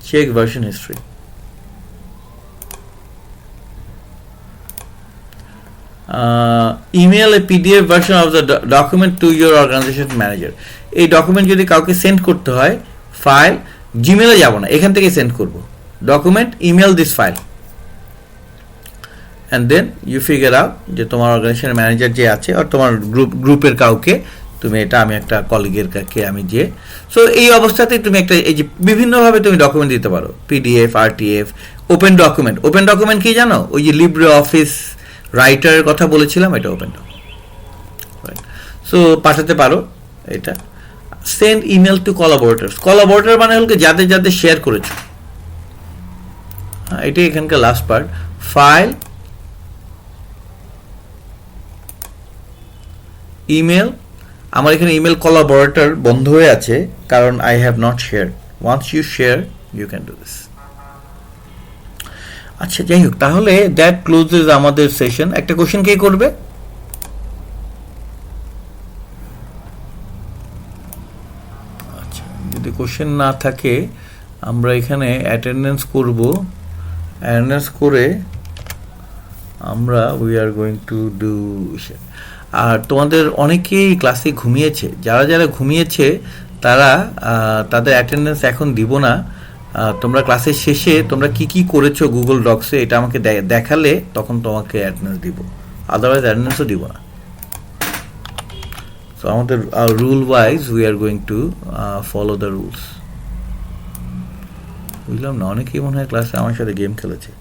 [SPEAKER 1] check version history. Email a PDF version of the document to your organisation manager. এই ডকুমেন্ট যদি কাউকে সেন্ড করতে হয়, ফাইল, জিমেলে যাব না, এখান থেকে সেন্ড করব। Document, email this file, and then you figure out যে তোমার অর্গানাইজেশন ম্যানেজার যে আছে, আর তোমার গ্রুপের কাউকে তুমি এটা, আমি একটা কলিগের কাছে আমি যে। সো এই অবস্থাতে তুমি একটা, এই যে বিভিন্নভাবে তুমি ডকুমেন্ট দিতে পারো, PDF, RTF, open document. Open document কি জানো? ওই যে লিব্রে অফিস রাইটারের কথা বলেছিলাম, এটা ওপেন ডকুমেন্ট। সো পাঠাতে পারো এটা। Send email to collaborators. Collaborator মানে হলো যাদের যাদের শেয়ার করেছো। এটাই এখানকার লাস্ট পার্ট। ফাইল, ইমেল, আমার এখানে ইমেল কোলাবোরেটর বন্ধ হয়ে আছে কারণ I have not share. Once you share you can do this. আচ্ছা যাই হোক, তাহলে দ্যাট ক্লোজেস আমাদের সেশন। একটা কোশ্চেন কে করবে? আচ্ছা, যদি কোশ্চেন না থাকে আমরা এখানে অ্যাটেন্ডেন্স করব। অ্যাটেন্ডেন্স করে আমরা we are going to do. আর তোমাদের অনেকেই ক্লাসে ঘুমিয়েছে, যারা যারা ঘুমিয়েছে তারা তাদের অ্যাটেন্ডেন্স এখন দিব না। তোমরা ক্লাসের শেষে তোমরা কি কি করেছো গুগল ডক্সে এটা আমাকে দেখালে তখন তোমাকে অ্যাটেন্ডেন্স দিব, আদারওয়াইজ অ্যাটেন্ডেন্সও দিব না। সো আমাদের rule wise we are going to follow the rules. বুঝলাম না, অনেকেই মনে হয় ক্লাসে আমার সাথে গেম খেলেছে।